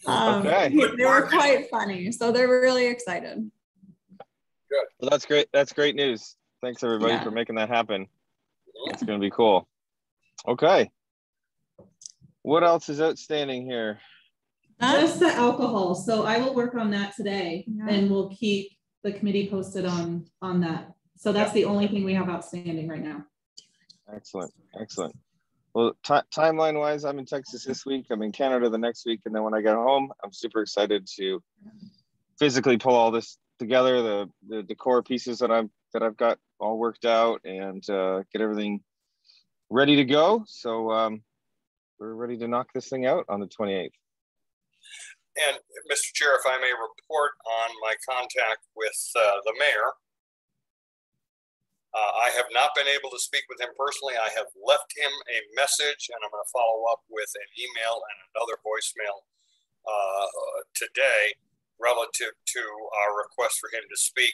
they were quite funny. So they were really excited. Good. Well, that's great. That's great news. Thanks everybody for making that happen. It's going to be cool. Okay. What else is outstanding here? Just the alcohol. So I will work on that today, and we'll keep the committee posted on that. So that's the only thing we have outstanding right now. Excellent. Excellent. Well, timeline wise, I'm in Texas this week. I'm in Canada the next week. And then when I get home, I'm super excited to physically pull all this together, the decor pieces that I've got all worked out, and get everything ready to go. So we're ready to knock this thing out on the 28th. And Mr. Chair, if I may report on my contact with the mayor. I have not been able to speak with him personally. I have left him a message, and I'm going to follow up with an email and another voicemail today relative to our request for him to speak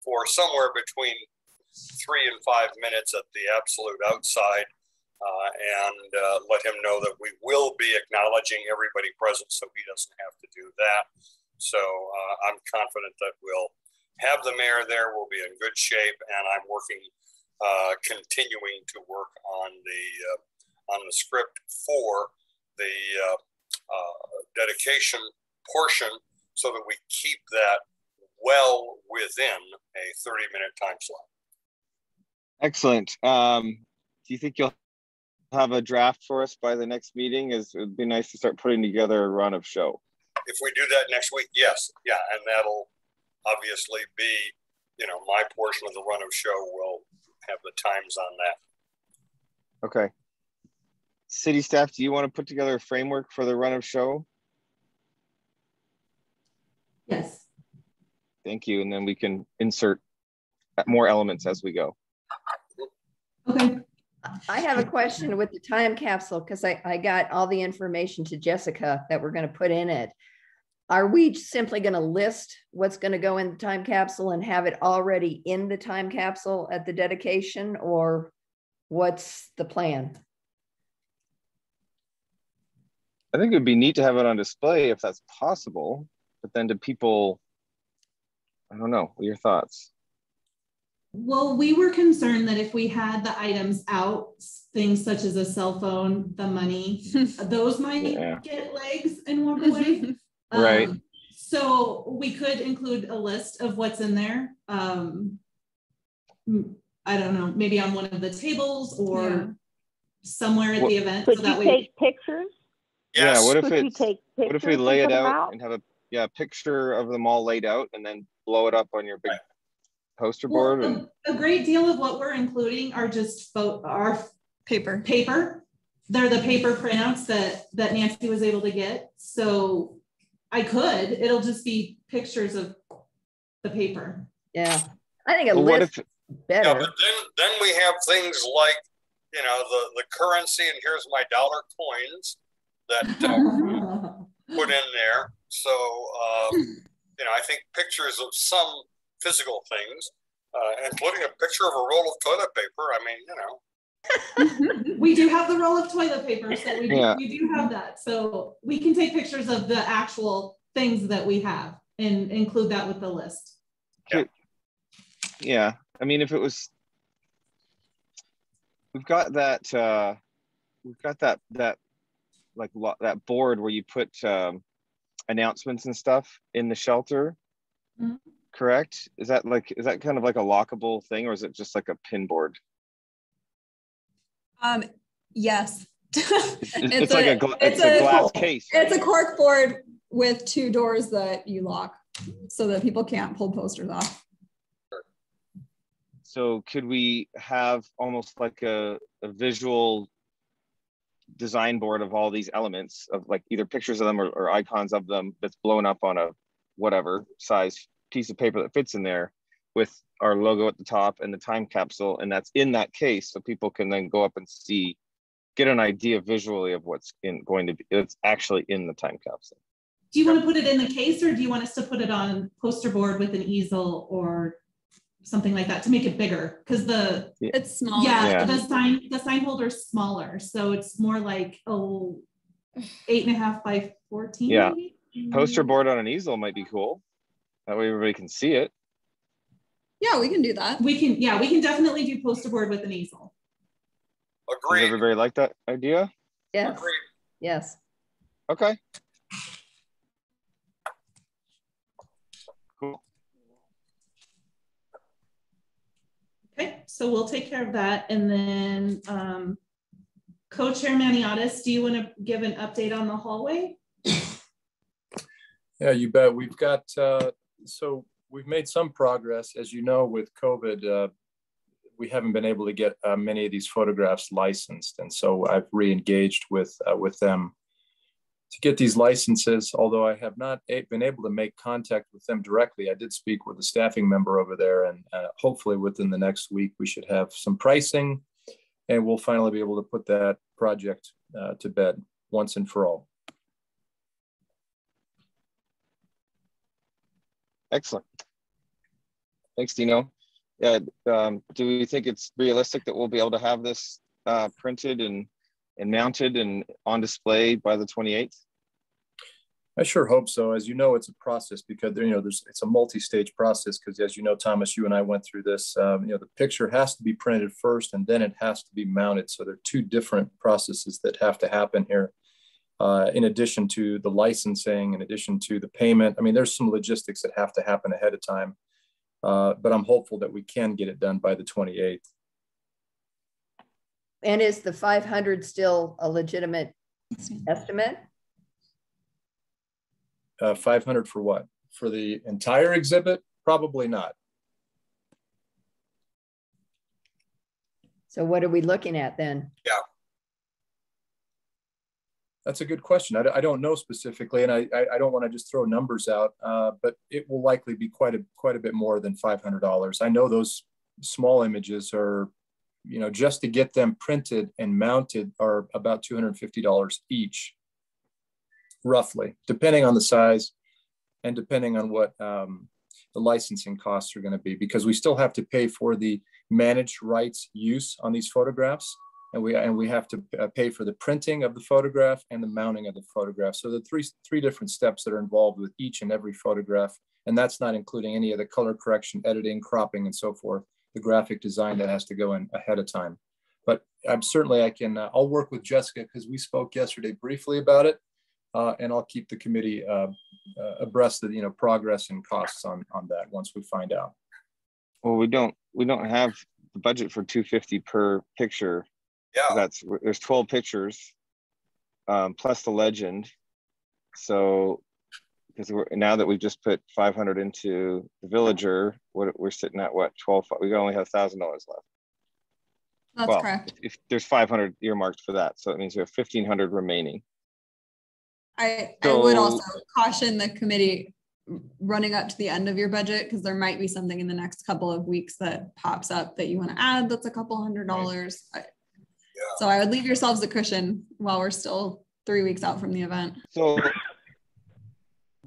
for somewhere between 3 and 5 minutes at the absolute outside, and let him know that we will be acknowledging everybody present so he doesn't have to do that. So I'm confident that we'll have the mayor there. We'll be in good shape, and I'm working, continuing to work on the script for the dedication portion, so that we keep that well within a 30-minute time slot. Excellent. Do you think you'll have a draft for us by the next meeting? It'd be nice to start putting together a run of show. If we do that next week, yes, yeah, and that'll obviously be, my portion of the run of show will have the times on that. Okay. City staff, do you want to put together a framework for the run of show? Yes. Thank you. And then we can insert more elements as we go. Okay. I have a question with the time capsule, because I got all the information to Jessica that we're going to put in it. Are we simply going to list what's going to go in the time capsule and have it already in the time capsule at the dedication, or what's the plan? I think it would be neat to have it on display if that's possible, but then do people, I don't know, what are your thoughts? Well, we were concerned that if we had the items out, things such as a cell phone, the money, those might get legs and walk away. Right. So we could include a list of what's in there. I don't know, maybe on one of the tables or somewhere at the event. Could you take pictures? Yes. Yeah. What if we lay it out and have a picture of them all laid out, and then blow it up on your big poster board? A great deal of what we're including are just our paper. They're the paper printouts that Nancy was able to get. So I could. It'll just be pictures of the paper. Yeah, I think a Well, list what if, better. Yeah, but then we have things like, you know, the currency, and here's my dollar coins that put in there. So, you know, I think pictures of some physical things, including a picture of a roll of toilet paper. I mean, you know. We do have the roll of toilet paper, so we Yeah. do have that. So we can take pictures of the actual things that we have and include that with the list. yeah, I mean, if it was, we've got that like that board where you put announcements and stuff in the shelter. Mm-hmm. Correct? Is that kind of like a lockable thing, or is it just like a pin board? Yes. It's like a glass case. Right? It's a cork board with 2 doors that you lock so that people can't pull posters off. So could we have almost like a visual design board of all these elements, of like either pictures of them or icons of them, that's blown up on a whatever size piece of paper that fits in there, with our logo at the top and the time capsule, and that's in that case, so people can then go up and get an idea visually of what's it's actually in the time capsule. Do you want to put it in the case, or do you want us to put it on poster board with an easel or something like that to make it bigger? Because it's smaller. Yeah, the sign holder's smaller, so it's more like 8.5 by 14. Yeah, maybe? poster board on an easel might be cool. That way everybody can see it. Yeah, we can do that. We can definitely do poster board with an easel. Agreed. Does everybody like that idea? Yes. Agreed. Yes. Okay. Cool. Okay, so we'll take care of that. And then Co-Chair Maniotis, do you want to give an update on the hallway? Yeah, you bet. We've got, so we've made some progress. As you know, with COVID, we haven't been able to get many of these photographs licensed. And so I've re-engaged with them to get these licenses, although I have not been able to make contact with them directly. I did speak with a staffing member over there, and hopefully within the next week, we should have some pricing, and we'll finally be able to put that project to bed once and for all. Excellent. Thanks, Dino. Yeah, do we think it's realistic that we'll be able to have this printed and mounted and on display by the 28th? I sure hope so. As you know, it's a process, because it's a multi-stage process, because as you know, Thomas, you and I went through this. The picture has to be printed first, and then it has to be mounted. So there are 2 different processes that have to happen here. In addition to the licensing, in addition to the payment. I mean, there's some logistics that have to happen ahead of time, but I'm hopeful that we can get it done by the 28th. And is the 500 still a legitimate estimate? 500 for what? For the entire exhibit? Probably not. So what are we looking at then? Yeah. That's a good question. I don't know specifically, and I don't want to just throw numbers out, but it will likely be quite a bit more than $500. I know those small images are, just to get them printed and mounted are about $250 each, roughly, depending on the size and depending on what the licensing costs are going to be, because we still have to pay for the managed rights use on these photographs. And we have to pay for the printing of the photograph and the mounting of the photograph. So the three different steps that are involved with each and every photograph, and that's not including any of the color correction, editing, cropping, and so forth, the graphic design that has to go in ahead of time. But I'll work with Jessica, because we spoke yesterday briefly about it, and I'll keep the committee abreast of progress and costs on that once we find out. Well, we don't have the budget for $250 per picture. Yeah, there's 12 pictures plus the legend. So because now that we've just put 500 into the villager, we're sitting at what, 12? We only have $1,000 left. That's correct. If there's 500 earmarked for that, so it means we have 1,500 remaining. I would also caution the committee running up to the end of your budget, because there might be something in the next couple of weeks that pops up that you want to add that's a couple $100. So I would leave yourselves a cushion while we're still 3 weeks out from the event. So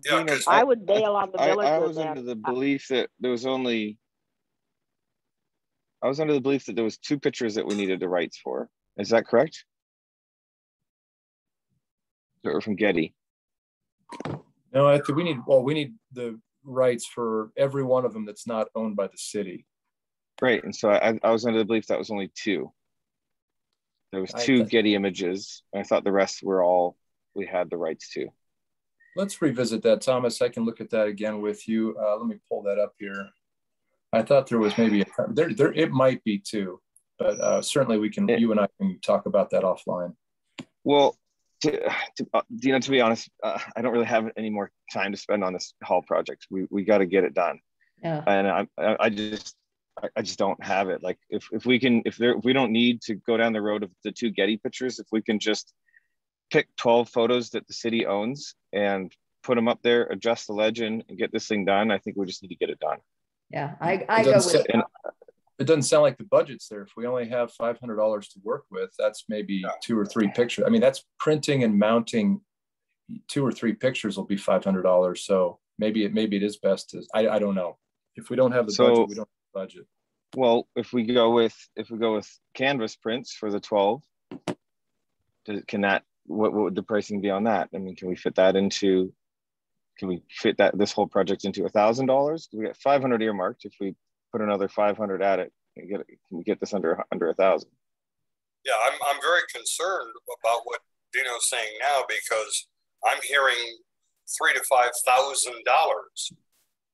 Yeah, because I would bail on the village. I was under the belief that there was only, I was under the belief that there was 2 pictures that we needed the rights for. Is that correct? Or from Getty? No, I think we need the rights for every one of them that's not owned by the city. Right, and so I was under the belief that was only 2. There was 2 Getty images. I thought the rest were all we had the rights to. Let's revisit that, Thomas. I can look at that again with you. Let me pull that up here. I thought there was maybe there it might be 2, but certainly we can. You and I can talk about that offline. Well, Dina, to be honest, I don't really have any more time to spend on this hall project. We got to get it done. Yeah. And I just don't have it. Like if we don't need to go down the road of the 2 Getty pictures, if we can just pick 12 photos that the city owns and put them up there, adjust the legend, and get this thing done, I think we just need to get it done. Yeah, I go with it. It doesn't sound like the budget's there. If we only have $500 to work with, that's maybe 2 or 3 pictures. I mean, that's printing and mounting 2 or 3 pictures will be $500. So maybe it is best to, I don't know. If we don't have the budget, we don't have the budget. Well, if we go with canvas prints for the 12, what would the pricing be on that? I mean, can we fit this whole project into $1,000? We got 500 earmarked. If we put another 500 at it, can we get this under 1,000? Yeah, I'm very concerned about what Dino's saying now, because I'm hearing $3,000 to $5,000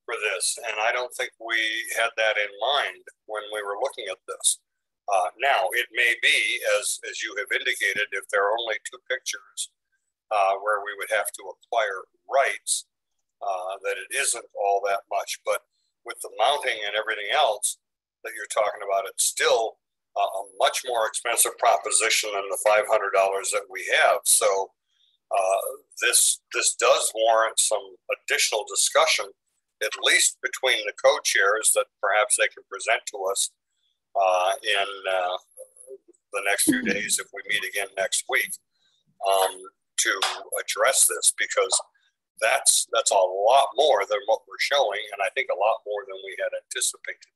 for this, and I don't think we had that in mind when we were looking at this. Now, it may be, as you have indicated, if there are only 2 pictures where we would have to acquire rights, that it isn't all that much. But with the mounting and everything else that you're talking about, it's still a much more expensive proposition than the $500 that we have. So this does warrant some additional discussion, at least between the co-chairs, that perhaps they can present to us in the next few days, if we meet again next week, to address this, because that's a lot more than what we're showing, and I think a lot more than we had anticipated.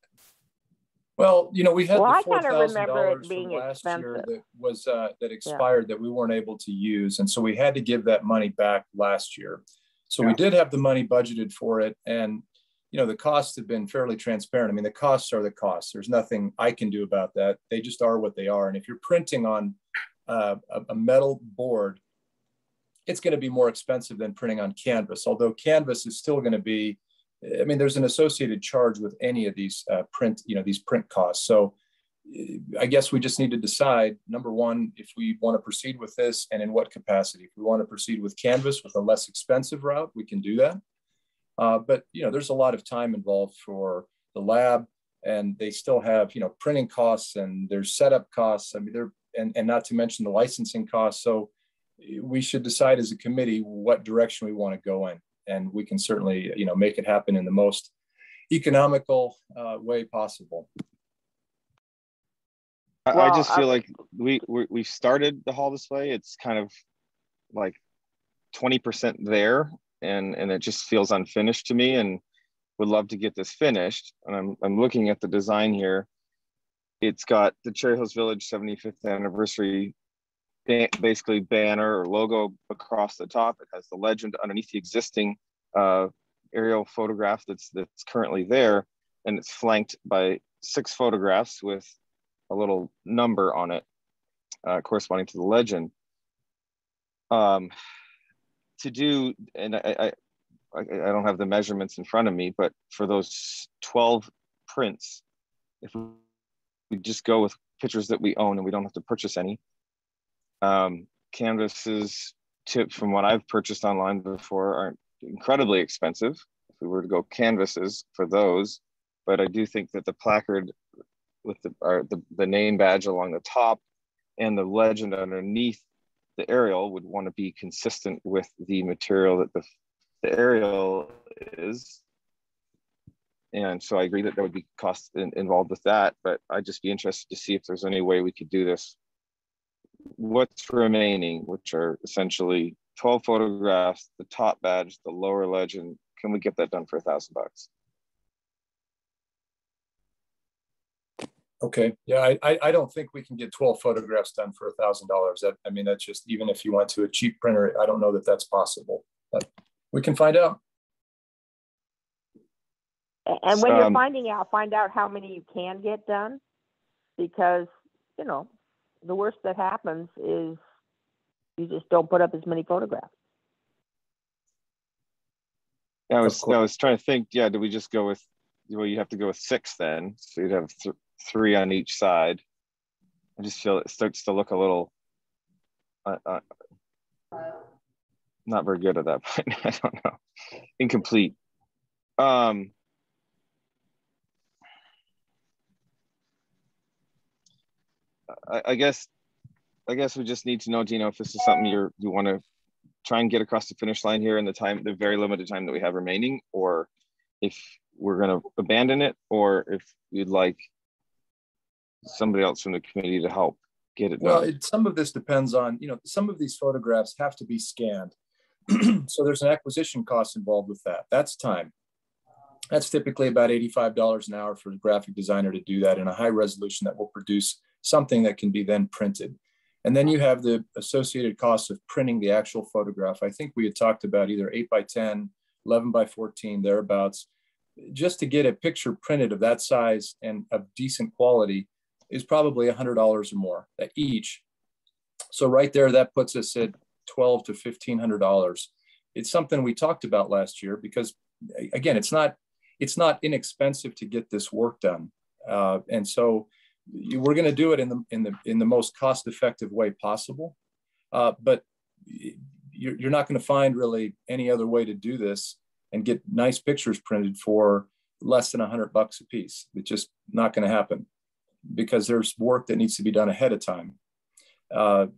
Well, we had I the kind of remember it $4,000 being from last year expensive. that was that expired, that we weren't able to use, and so we had to give that money back last year. So we did have the money budgeted for it, and the costs have been fairly transparent. I mean, the costs are the costs. There's nothing I can do about that. They just are what they are. And if you're printing on a metal board, it's going to be more expensive than printing on canvas, although canvas is still going to be, I mean, there's an associated charge with any of these these print costs. So I guess we just need to decide, number one, if we want to proceed with this and in what capacity. If we want to proceed with canvas with a less expensive route, we can do that. But there's a lot of time involved for the lab, and they still have printing costs, and there's setup costs. I mean, and not to mention the licensing costs. So we should decide as a committee what direction we want to go in, and we can certainly make it happen in the most economical way possible. I just feel like we started the hall display. It's kind of like 20% there. And it just feels unfinished to me, and would love to get this finished. And I'm looking at the design here. It's got the Cherry Hills Village 75th anniversary, basically banner or logo across the top. It has the legend underneath the existing aerial photograph that's currently there, and it's flanked by 6 photographs with a little number on it corresponding to the legend. To do, and I don't have the measurements in front of me, but for those 12 prints, if we just go with pictures that we own and we don't have to purchase any, canvases, from what I've purchased online before, aren't incredibly expensive if we were to go canvases for those. But I do think that the placard with the name badge along the top and the legend underneath the aerial would want to be consistent with the material that the aerial is. And so I agree that there would be costs involved with that, but I'd just be interested to see if there's any way we could do this. What's remaining, which are essentially 12 photographs, the top badge, the lower legend, can we get that done for $1,000? Okay, yeah, I don't think we can get 12 photographs done for $1,000. I mean, that's just, even if you went to a cheap printer, I don't know that that's possible, but we can find out. And when you're finding out, find out how many you can get done, because, you know, the worst that happens is you just don't put up as many photographs. Yeah, I was trying to think, yeah, do we just go with, well, you have to go with 6 then, so you'd have 3 on each side. I just feel it starts to look a little not very good at that point. I don't know, incomplete. I guess we just need to know, Dino, if this is something you want to try and get across the finish line here in the very limited time that we have remaining, or if we're going to abandon it, or if you'd like somebody else from the committee to help get it done. Well, some of this depends on, you know, some of these photographs have to be scanned. So there's an acquisition cost involved with that. That's time. That's typically about $85 an hour for a graphic designer to do that in a high resolution that will produce something that can be then printed. And then you have the associated cost of printing the actual photograph. I think we had talked about either 8x10, 11x14, thereabouts. Just to get a picture printed of that size and of decent quality is probably $100 or more each. So right there, that puts us at $1,200 to $1,500. It's something we talked about last year because, again, it's not inexpensive to get this work done, and so we're going to do it in the most cost-effective way possible. But you're not going to find really any other way to do this and get nice pictures printed for less than $100 a piece. It's just not going to happen because there's work that needs to be done ahead of time.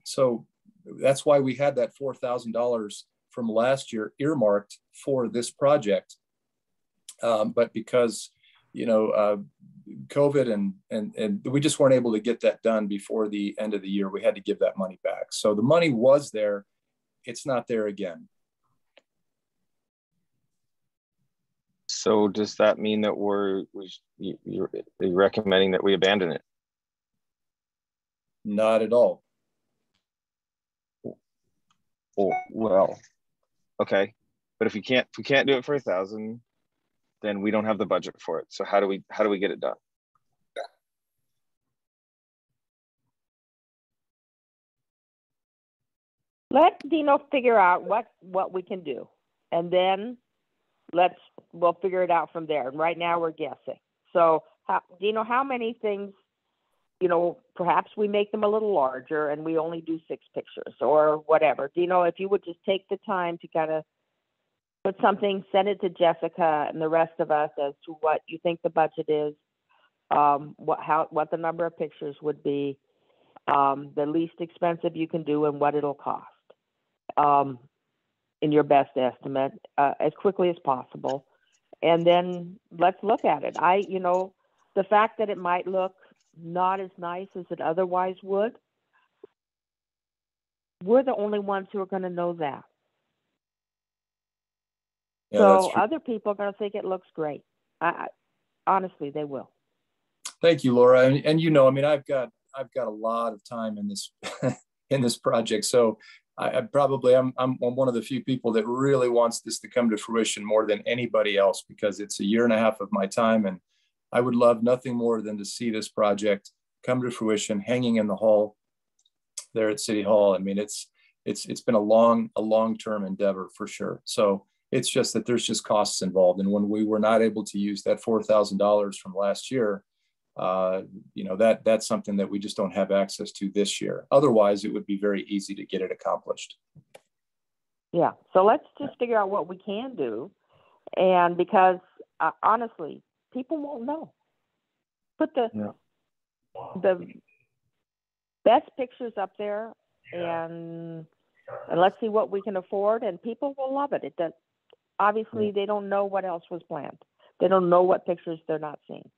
So that's why we had that $4,000 from last year earmarked for this project. But because, you know, COVID and we just weren't able to get that done before the end of the year, we had to give that money back. So the money was there. It's not there again. So does that mean that you're recommending that we abandon it? Not at all. Oh, well, okay. But if we can't do it for $1,000, then we don't have the budget for it. So how do we get it done? Let Dino figure out what we can do, and then we'll figure it out from there. And right now we're guessing. So, Dino, how many things? You know, perhaps we make them a little larger and we only do 6 pictures or whatever. Dino, if you would just take the time to kind of put something, send it to Jessica and the rest of us as to what you think the budget is, what the number of pictures would be, the least expensive you can do, and what it'll cost, in your best estimate, as quickly as possible. And then let's look at it. The fact that it might look not as nice as it otherwise would, we're the only ones who are going to know that. Yeah, so other people are going to think it looks great. Honestly, they will. Thank you, Laura. And you know, I mean, I've got a lot of time in this in this project. So I'm one of the few people that really wants this to come to fruition more than anybody else, because it's a 1.5 years of my time, and I would love nothing more than to see this project come to fruition, hanging in the hall there at City Hall. I mean, it's been a long-term endeavor for sure. So it's just that there's just costs involved, and when we were not able to use that $4,000 from last year, you know, that's something that we just don't have access to this year. Otherwise, it would be very easy to get it accomplished. Yeah. So let's just figure out what we can do, and because honestly, people won't know. Put the best pictures up there and let's see what we can afford, and people will love it. It does. Obviously, they don't know what else was planned. They don't know what pictures they're not seeing.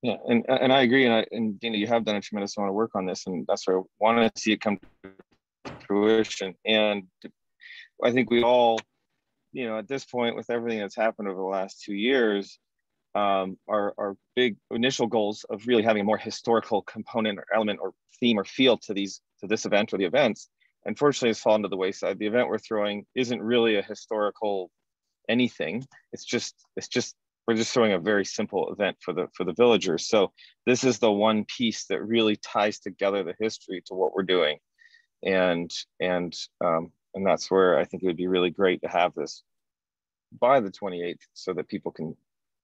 Yeah, and I agree. And Dina, you have done a tremendous amount of work on this, and that's why I want to see it come to fruition. And I think we all, at this point, with everything that's happened over the last 2 years, our big initial goals of really having a more historical component or element or theme or feel to this event or the events, unfortunately, has fallen to the wayside. The event we're throwing isn't really a historical anything. It's just we're just throwing a very simple event for the villagers. So this is the one piece that really ties together the history to what we're doing, and that's where I think it would be really great to have this by the 28th, so that people can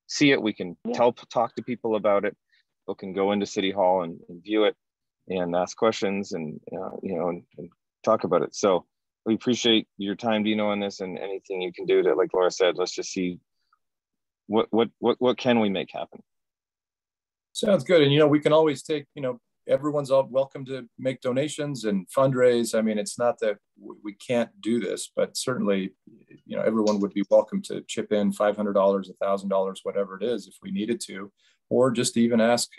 see it. We can talk to people about it. People can go into City Hall and view it and ask questions and and talk about it. So we appreciate your time, Dino, on this, and anything you can do to, like Laura said, let's just see what can we make happen. Sounds good. And we can always take, everyone's all welcome to make donations and fundraise. I mean, it's not that we can't do this, but certainly, everyone would be welcome to chip in $500, $1,000, whatever it is, if we needed to, or just even ask,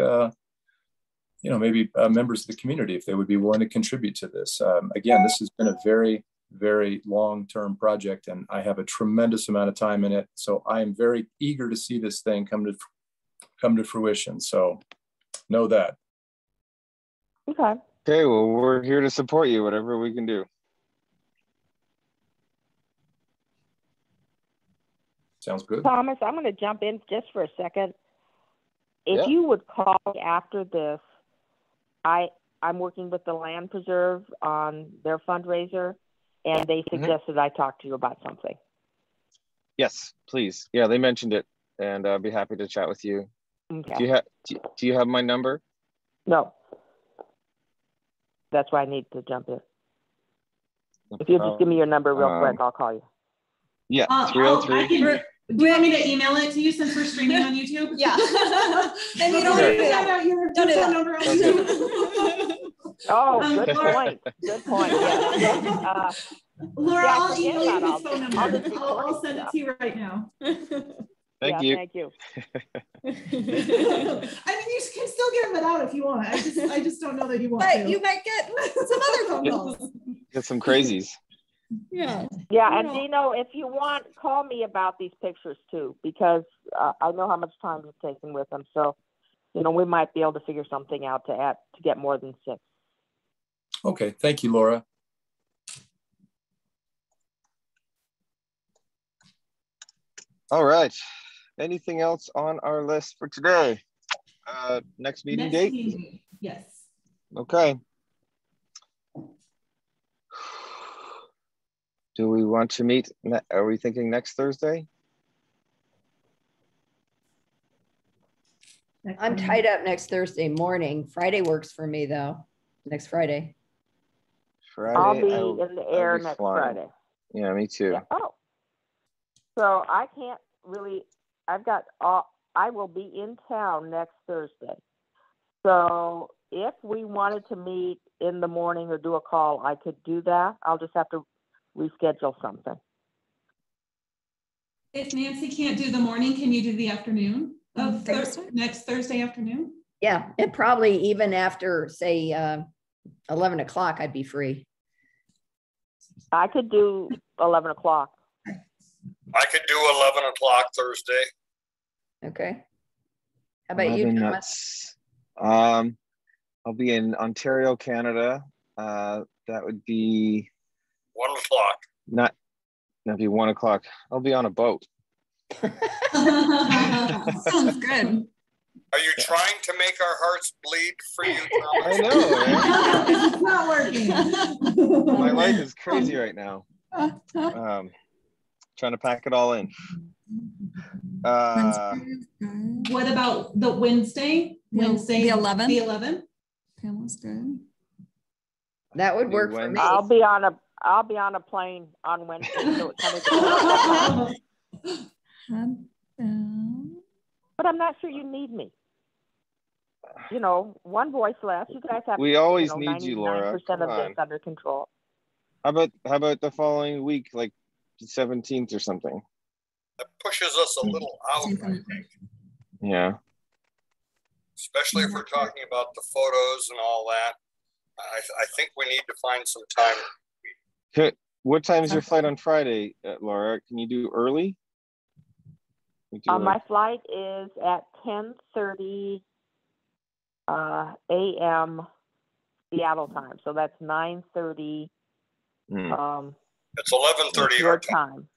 maybe members of the community if they would be willing to contribute to this. Again, this has been a very, very long-term project, and I have a tremendous amount of time in it. So I am very eager to see this thing come to fruition. So know that. Okay. Okay, well, we're here to support you, whatever we can do. Sounds good. Thomas, I'm going to jump in just for a second. If you would call me after this, I'm working with the Land Preserve on their fundraiser, and they suggested I talk to you about something. Yes, please. Yeah, they mentioned it, and I'd be happy to chat with you. Okay. Do you have my number? No. That's why I need to jump in. If you just give me your number real quick, I'll call you. Yeah, 303. Do you want me to email it to you since we're streaming on YouTube? Yeah. And you don't need to send out your phone number on YouTube. Oh, good point. Good point. Yeah. Laura, I'll forget email you about his phone number. I'll send it to you right now. Thank you. Thank you. I mean, you can still give it out if you want. I just don't know that you want to. But you might get some other phone calls. Get some crazies. Yeah. Yeah, and Dino, if you want, call me about these pictures too, because I know how much time you've taken with them. So, we might be able to figure something out to get more than 6. Okay, thank you, Laura. All right. Anything else on our list for today? Next meeting date? Yes. Okay. Do we want to meet? Are we thinking next Thursday? I'm tied up next Thursday morning. Friday works for me though. Next Friday. I'll be in the air next Friday. Yeah, me too. Yeah. Oh. So I can't really, I will be in town next Thursday. So if we wanted to meet in the morning or do a call, I could do that. I'll just have to reschedule something. If Nancy can't do the morning, can you do the afternoon of next Thursday afternoon? Yeah, and probably even after, say, 11 o'clock, I'd be free. I could do 11 o'clock. I could do 11 o'clock Thursday. Okay. How about you, Thomas? I'll be in Ontario, Canada. That would be 1 o'clock. That'd be 1 o'clock. I'll be on a boat. Sounds good. Are you trying to make our hearts bleed for you, Thomas? I know, man. It's not working. My life is crazy right now. Trying to pack it all in. What about the Wednesday? Wednesday, the 11th. The 11th. Pamela's good. That would work for me. I'll be on a plane on Wednesday. So it's but I'm not sure you need me. you know, one voice less. You guys have. We always need you, Laura. 99% of this under control. How about the following week, like the 17th or something? That pushes us a little out, I think. Yeah. Especially if we're talking about the photos and all that. I think we need to find some time. What time is your flight on Friday, Laura? Can you do early? My flight is at 10:30 a.m. Seattle time, so that's 9:30. It's 11:30 your time.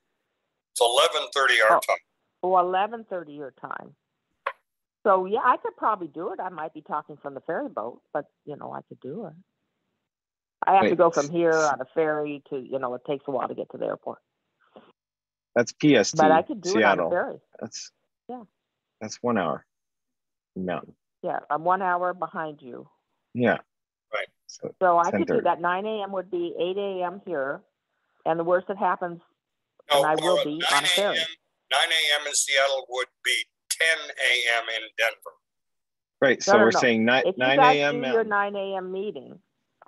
It's 11:30 our time. Oh, 11:30 your time. So yeah, I could probably do it. I might be talking from the ferry boat, but I could do it. I have to go from here on a ferry to, it takes a while to get to the airport. That's PST. But I could do Seattle. it on a ferry. That's 1 hour. Mountain. Yeah, I'm 1 hour behind you. Yeah. Right. So I could do that. 9 a.m. would be 8 a.m. here. And the worst that happens, and I will be on a ferry. 9 a.m. in Seattle would be 10 a.m. in Denver. Right. So we're saying 9 if you guys do your 9 a.m. meeting,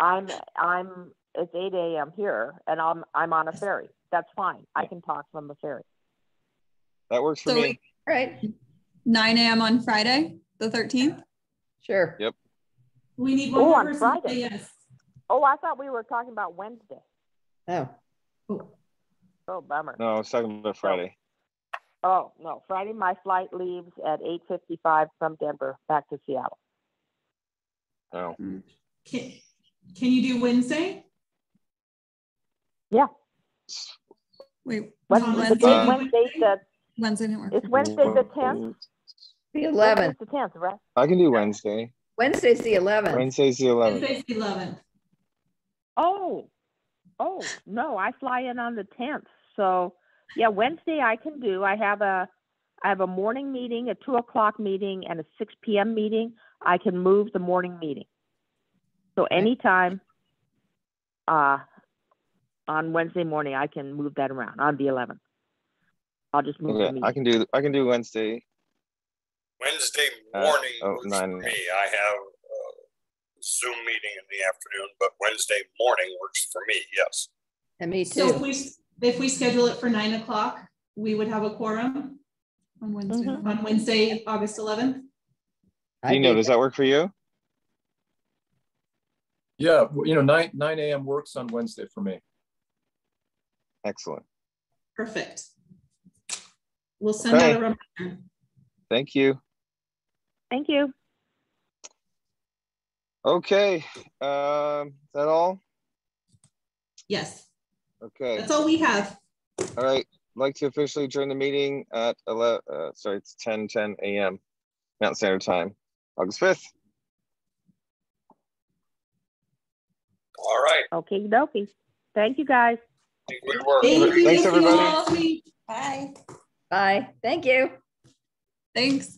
it's 8 a.m. here, and I'm on a ferry. That's fine. I can talk from the ferry. That works for me. Right. 9 a.m. on Friday, the 13th? Sure. Yep. We need one more on person Friday. to say yes. Oh, I thought we were talking about Wednesday. Oh. Oh, bummer. No, I was talking about Friday. Oh, no. Friday, my flight leaves at 8:55 from Denver back to Seattle. Oh. Can you do Wednesday? Yeah. Wait, Wednesday didn't work. It's Wednesday the 10th? The 11th. The 10th, right? I can do Wednesday. Wednesday's the 11th. Wednesday's the 11th. Wednesday's the 11th. Oh, no, I fly in on the 10th. So yeah, Wednesday I can do. I have a morning meeting, a 2:00 meeting, and a 6 p.m. meeting. I can move the morning meeting. So anytime on Wednesday morning, I can move that around on the 11th. I'll just move the meeting. I can do Wednesday. Wednesday morning works 9 for me. I have a Zoom meeting in the afternoon, but Wednesday morning works for me, yes. And me too. So if we schedule it for 9 o'clock, we would have a quorum On Wednesday. on Wednesday, August 11th. Dino, does that work for you? Yeah, 9 a.m. works on Wednesday for me. Excellent. Perfect. We'll send out a reminder. Thank you. Thank you. Okay. Is that all? Yes. Okay. That's all we have. All right. I'd like to officially adjourn the meeting at it's 10:10 a.m. Mountain Standard Time, August 5th. All right. Okay, dokie. Thank you, guys. Good work. Thanks, everybody. Bye. Bye. Thank you. Thanks.